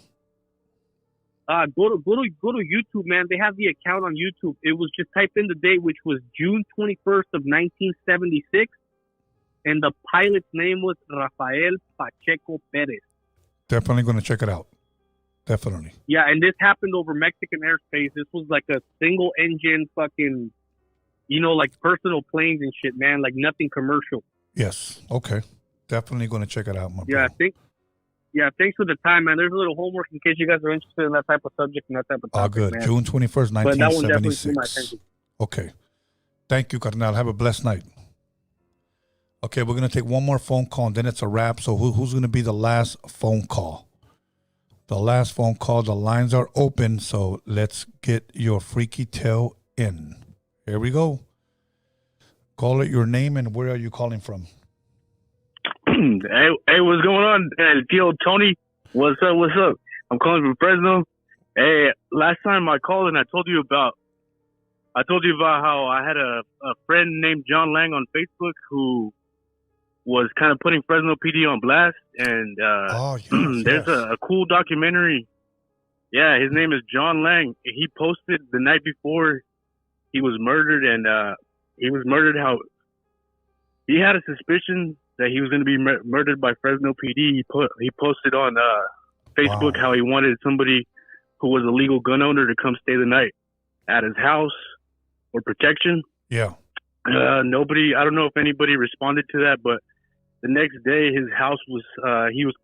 Go to YouTube, man. They have the account on YouTube. It was just type in the date, which was June 21st of 1976, and the pilot's name was Rafael Pacheco Perez.
Definitely going to check it out. Definitely.
Yeah, and this happened over Mexican airspace. This was like a single engine fucking, like personal planes and shit, man. Like nothing commercial.
Yes. Okay. Definitely going to check it out, my bro.
Thanks for the time, man. There's a little homework in case you guys are interested in that type of subject and that type of topic,
good.
man.
June 21st, 1976.
But that one definitely drew my attention.
Okay. Thank you, Carnal. Have a blessed night. Okay, we're going to take one more phone call, and then it's a wrap. So who's going to be the last phone call? The last phone call. The lines are open, so let's get your freaky tale in. Here we go. Call it your name and where are you calling from?
Hey, what's going on? El Tio Tony, what's up? I'm calling from Fresno. Hey, last time I called and I told you about how I had a friend named John Lang on Facebook who was kind of putting Fresno PD on blast, and there's a cool documentary. Yeah, his name is John Lang. He posted the night before he was murdered, and he was murdered how he had a suspicion that he was going to be murdered by Fresno PD. He posted on Facebook how he wanted somebody who was a legal gun owner to come stay the night at his house for protection.
Yeah.
Nobody, I don't know if anybody responded to that, but the next day his house was, he was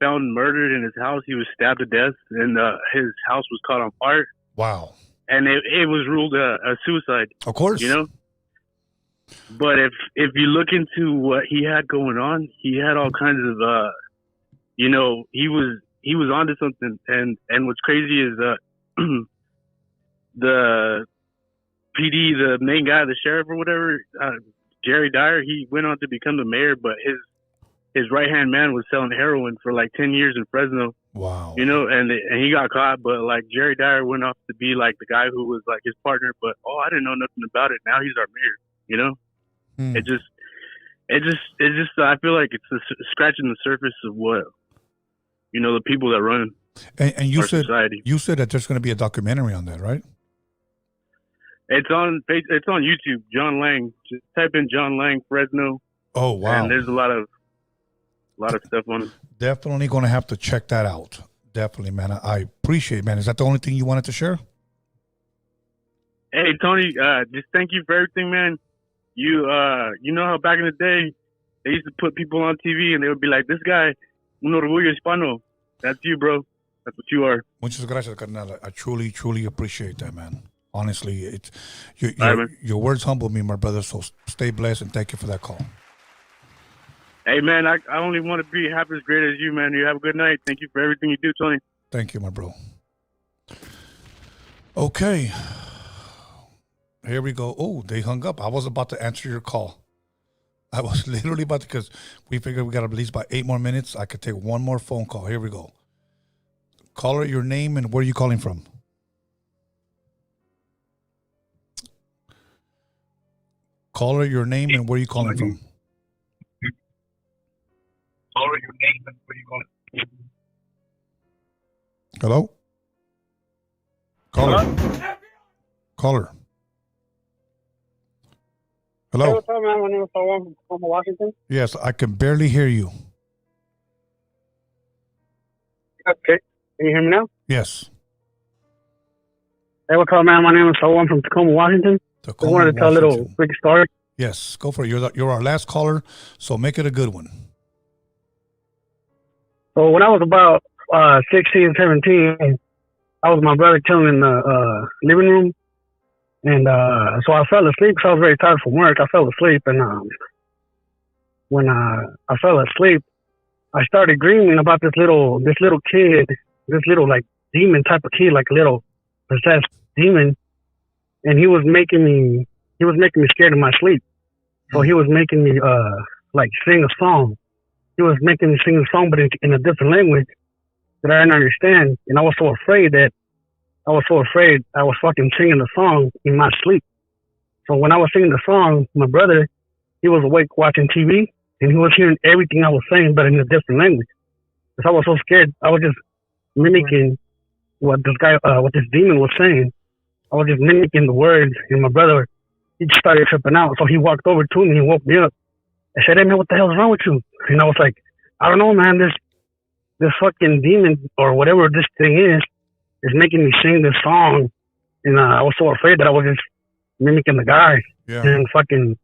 found murdered in his house. He was stabbed to death, and his house was caught on fire.
Wow.
And it was ruled a suicide.
Of course.
But if you look into what he had going on, he had all kinds of, he was onto something. And what's crazy is the PD, the main guy, the sheriff or whatever, Jerry Dyer, he went on to become the mayor, but his right-hand man was selling heroin for like 10 years in Fresno.
Wow.
And he got caught, but like Jerry Dyer went off to be like the guy who was like his partner, but I didn't know nothing about it. Now he's our mayor, It just, I feel like it's scratching the surface of what, the people that run
and you
our
said,
society.
You said that there's going to be a documentary on that, right?
It's on YouTube, John Lang. Just type in John Lang Fresno.
Oh, wow.
And there's a lot of stuff on it.
Definitely going to have to check that out. Definitely, man. I appreciate it, man. Is that the only thing you wanted to share?
Hey, Tony, just thank you for everything, man. You know how back in the day, they used to put people on TV and they would be like, this guy, un orgullo hispano. That's you, bro. That's what you are.
Muchas gracias, carnal. I truly, truly appreciate that, man. Honestly, your words humble me, my brother, so stay blessed and thank you for that call.
Hey, man, I only want to be half as great as you, man. You have a good night. Thank you for everything you do, Tony.
Thank you, my bro. Okay. Here we go. Oh, they hung up. I was about to answer your call. I was literally about to, because we figured we got at least about 8 more minutes. I could take one more phone call. Here we go. Caller, your name and where are you calling from? Caller, your name and where are you calling from?
Caller, your name and where are you calling from?
Hello? Caller. Caller. Hello?
Hey, what's up, man? My name is Saul from Tacoma, Washington.
Yes, I can barely hear you.
Okay. Can you hear me now?
Yes.
Hey, what's up, man? My name is Saul from Tacoma, Washington. I wanted to tell a little quick story.
Yes, go for it. You're our last caller, so make it a good one.
So when I was about 16, 17, I was with my brother chilling in the living room. And so I fell asleep because I was very tired from work. I fell asleep. And when I fell asleep, I started dreaming about this little kid, this little like demon type of kid, like a little possessed demon. And he was making me scared in my sleep. So he was making me like sing a song. He was making me sing a song, but in a different language that I didn't understand. And I was so afraid I was fucking singing the song in my sleep. So when I was singing the song, my brother, he was awake watching TV, and he was hearing everything I was saying, but in a different language. Because I was so scared, I was just mimicking what this demon was saying. I was just mimicking the words, and my brother, he just started tripping out. So he walked over to me and woke me up. I said, "Hey man, what the hell is wrong with you?" And I was like, "I don't know, man. This fucking demon or whatever this thing is making me sing this song." And I was so afraid that I was just mimicking the guy.
Yeah.
And fucking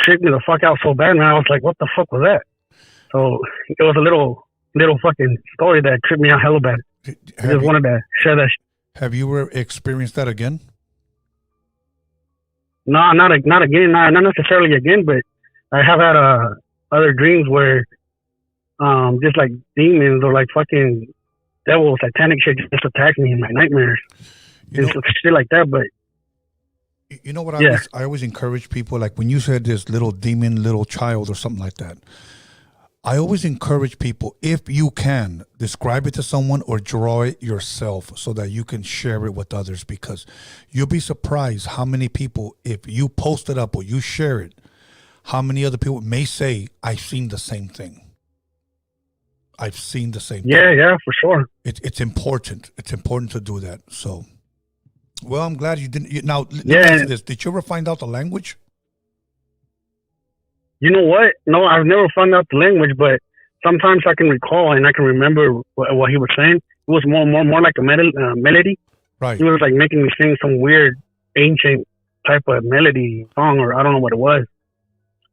tripped me the fuck out so bad, man. I was like, "What the fuck was that?" So it was a little fucking story that tripped me out hella bad. I just wanted to share that.
Have you ever experienced that again?
No, not again. Not necessarily again, but I have had other dreams where just like demons or like fucking devils, satanic shit just attack me in my nightmares. It's shit like that, but
you know what I always encourage people, like when you said this little demon, little child or something like that, I always encourage people, if you can, describe it to someone or draw it yourself so that you can share it with others, because you'll be surprised how many people, if you post it up or you share it, how many other people may say, "I've seen the same thing. I've seen the same thing."
Yeah, for sure.
It's important. It's important to do that. So, well, I'm glad you didn't. Now, let me ask you this. Did you ever find out the language?
You know what? No, I've never found out the language, but sometimes I can recall and I can remember what he was saying. It was more like a melody.
Right.
He was like making me sing some weird ancient type of melody song, or I don't know what it was.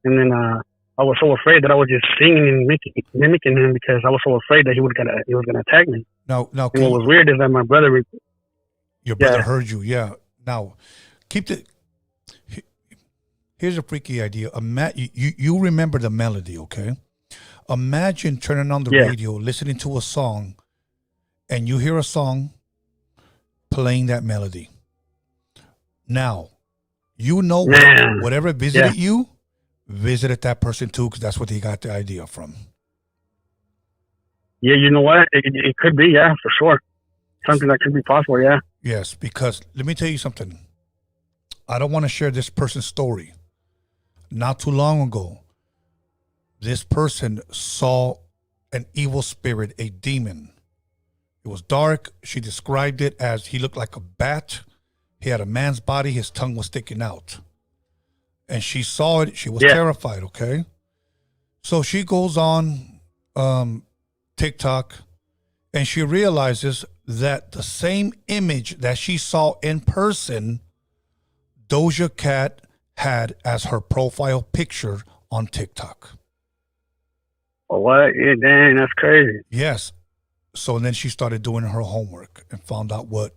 And then I was so afraid that I was just singing and mimicking him because I was so afraid that he was gonna attack me.
Now,
and what was weird is that my brother,
your brother heard you. Yeah. Now, here's a freaky idea. You remember the melody, okay? Imagine turning on the radio, listening to a song, and you hear a song playing that melody. Now, you know whatever visited you, visited that person too, because that's what they got the idea from.
Yeah, you know what? It could be, for sure. Something that could be possible,
Yes, because let me tell you something. I don't want to share this person's story. Not too long ago, this person saw an evil spirit, a demon. It was dark. She described it as he looked like a bat. He had a man's body. His tongue was sticking out. And she saw it. She was terrified, okay? So she goes on TikTok, and she realizes that the same image that she saw in person, Doja Cat had as her profile picture on TikTok.
Oh, what? Yeah, dang, that's crazy.
Yes. So then she started doing her homework and found out what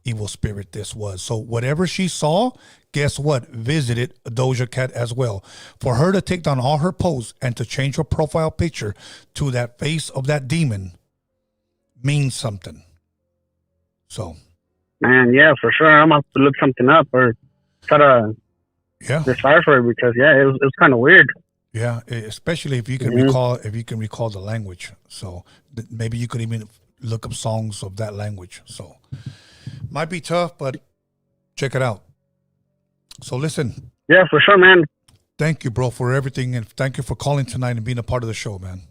evil spirit this was. So whatever she saw, guess what? Visited Doja Cat as well. For her to take down all her posts and to change her profile picture to that face of that demon means something. So.
Man, yeah, for sure. I'm going to have to look something up or try to decipher it because it was kind of weird.
Yeah, especially if you can recall the language. So maybe you could even look up songs of that language. So might be tough, but check it out. So listen.
Yeah, for sure, man.
Thank you, bro, for everything, and thank you for calling tonight and being a part of the show, man.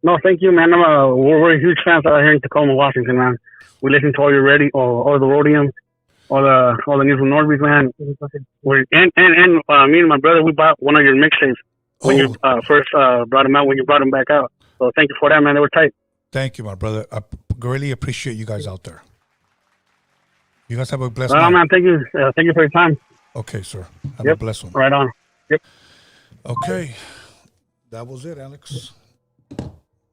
No, thank you, man. We're huge fans out here in Tacoma, Washington, man. We listen to all your all the Rhodium, all the news from Norby's, man. And me and my brother, we bought one of your mixtapes when you first brought them out, when you brought them back out. So thank you for that, man. They were tight.
Thank you, my brother. I really appreciate you guys out there. You guys have a blessed night.
Man, thank you. Thank you for your time.
Okay, sir. Have a blessed one.
Right on. Yep.
Okay. That was it, Alex.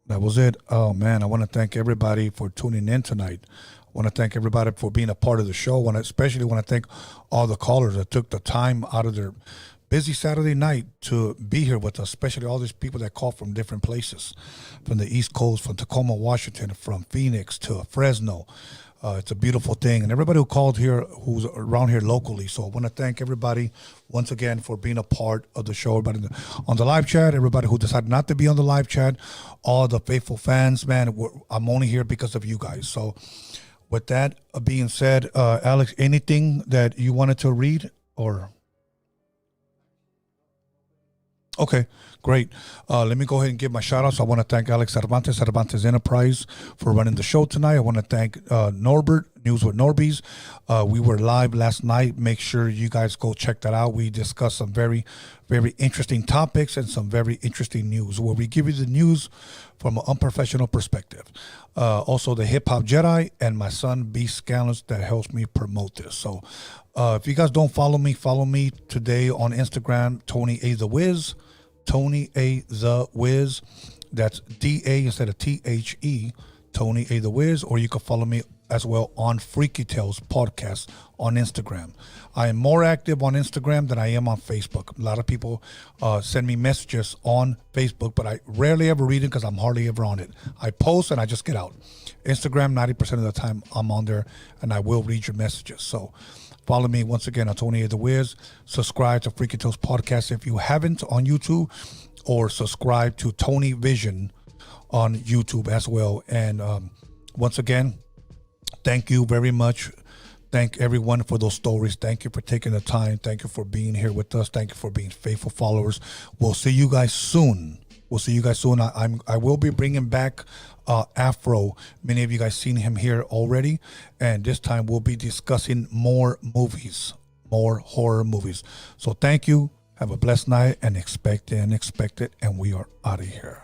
That was it. Oh, man. I want to thank everybody for tuning in tonight. I want to thank everybody for being a part of the show. Especially want to thank all the callers that took the time out of their busy Saturday night to be here with us, especially all these people that call from different places, from the East Coast, from Tacoma, Washington, from Phoenix to Fresno. It's a beautiful thing. And everybody who called here, who's around here locally. So I want to thank everybody once again for being a part of the show. Everybody on the live chat, everybody who decided not to be on the live chat, all the faithful fans, man, I'm only here because of you guys. So with that being said, Alex, anything that you wanted to read or... Okay, great. Let me go ahead and give my shout outs. I want to thank Alex Cervantes Enterprise for running the show tonight. I want to thank Norbert, News with Norbies. We were live last night. Make sure you guys go check that out. We discussed some very, very interesting topics and some very interesting news where we give you the news from an unprofessional perspective. Also, the Hip Hop Jedi and my son, B. Scandalous, that helps me promote this. So if you guys don't follow me today on Instagram, Tony A. The Wiz. Tony A. The Wiz. That's D-A instead of T-H-E. Tony A. The Wiz. Or you can follow me as well on Freaky Tales Podcast on Instagram. I am more active on Instagram than I am on Facebook. A lot of people send me messages on Facebook, but I rarely ever read it because I'm hardly ever on it. I post and I just get out. Instagram, 90% of the time I'm on there, and I will read your messages. So follow me once again on Tony A. The Wiz. Subscribe to Freaky Tales Podcast if you haven't on YouTube, or subscribe to Tony Vision on YouTube as well. And once again, thank you very much. Thank everyone for those stories. Thank you for taking the time. Thank you for being here with us. Thank you for being faithful followers. We'll see you guys soon. I will be bringing back Afro. Many of you guys seen him here already. And this time we'll be discussing more movies, more horror movies. So thank you. Have a blessed night and expect the unexpected. And we are out of here.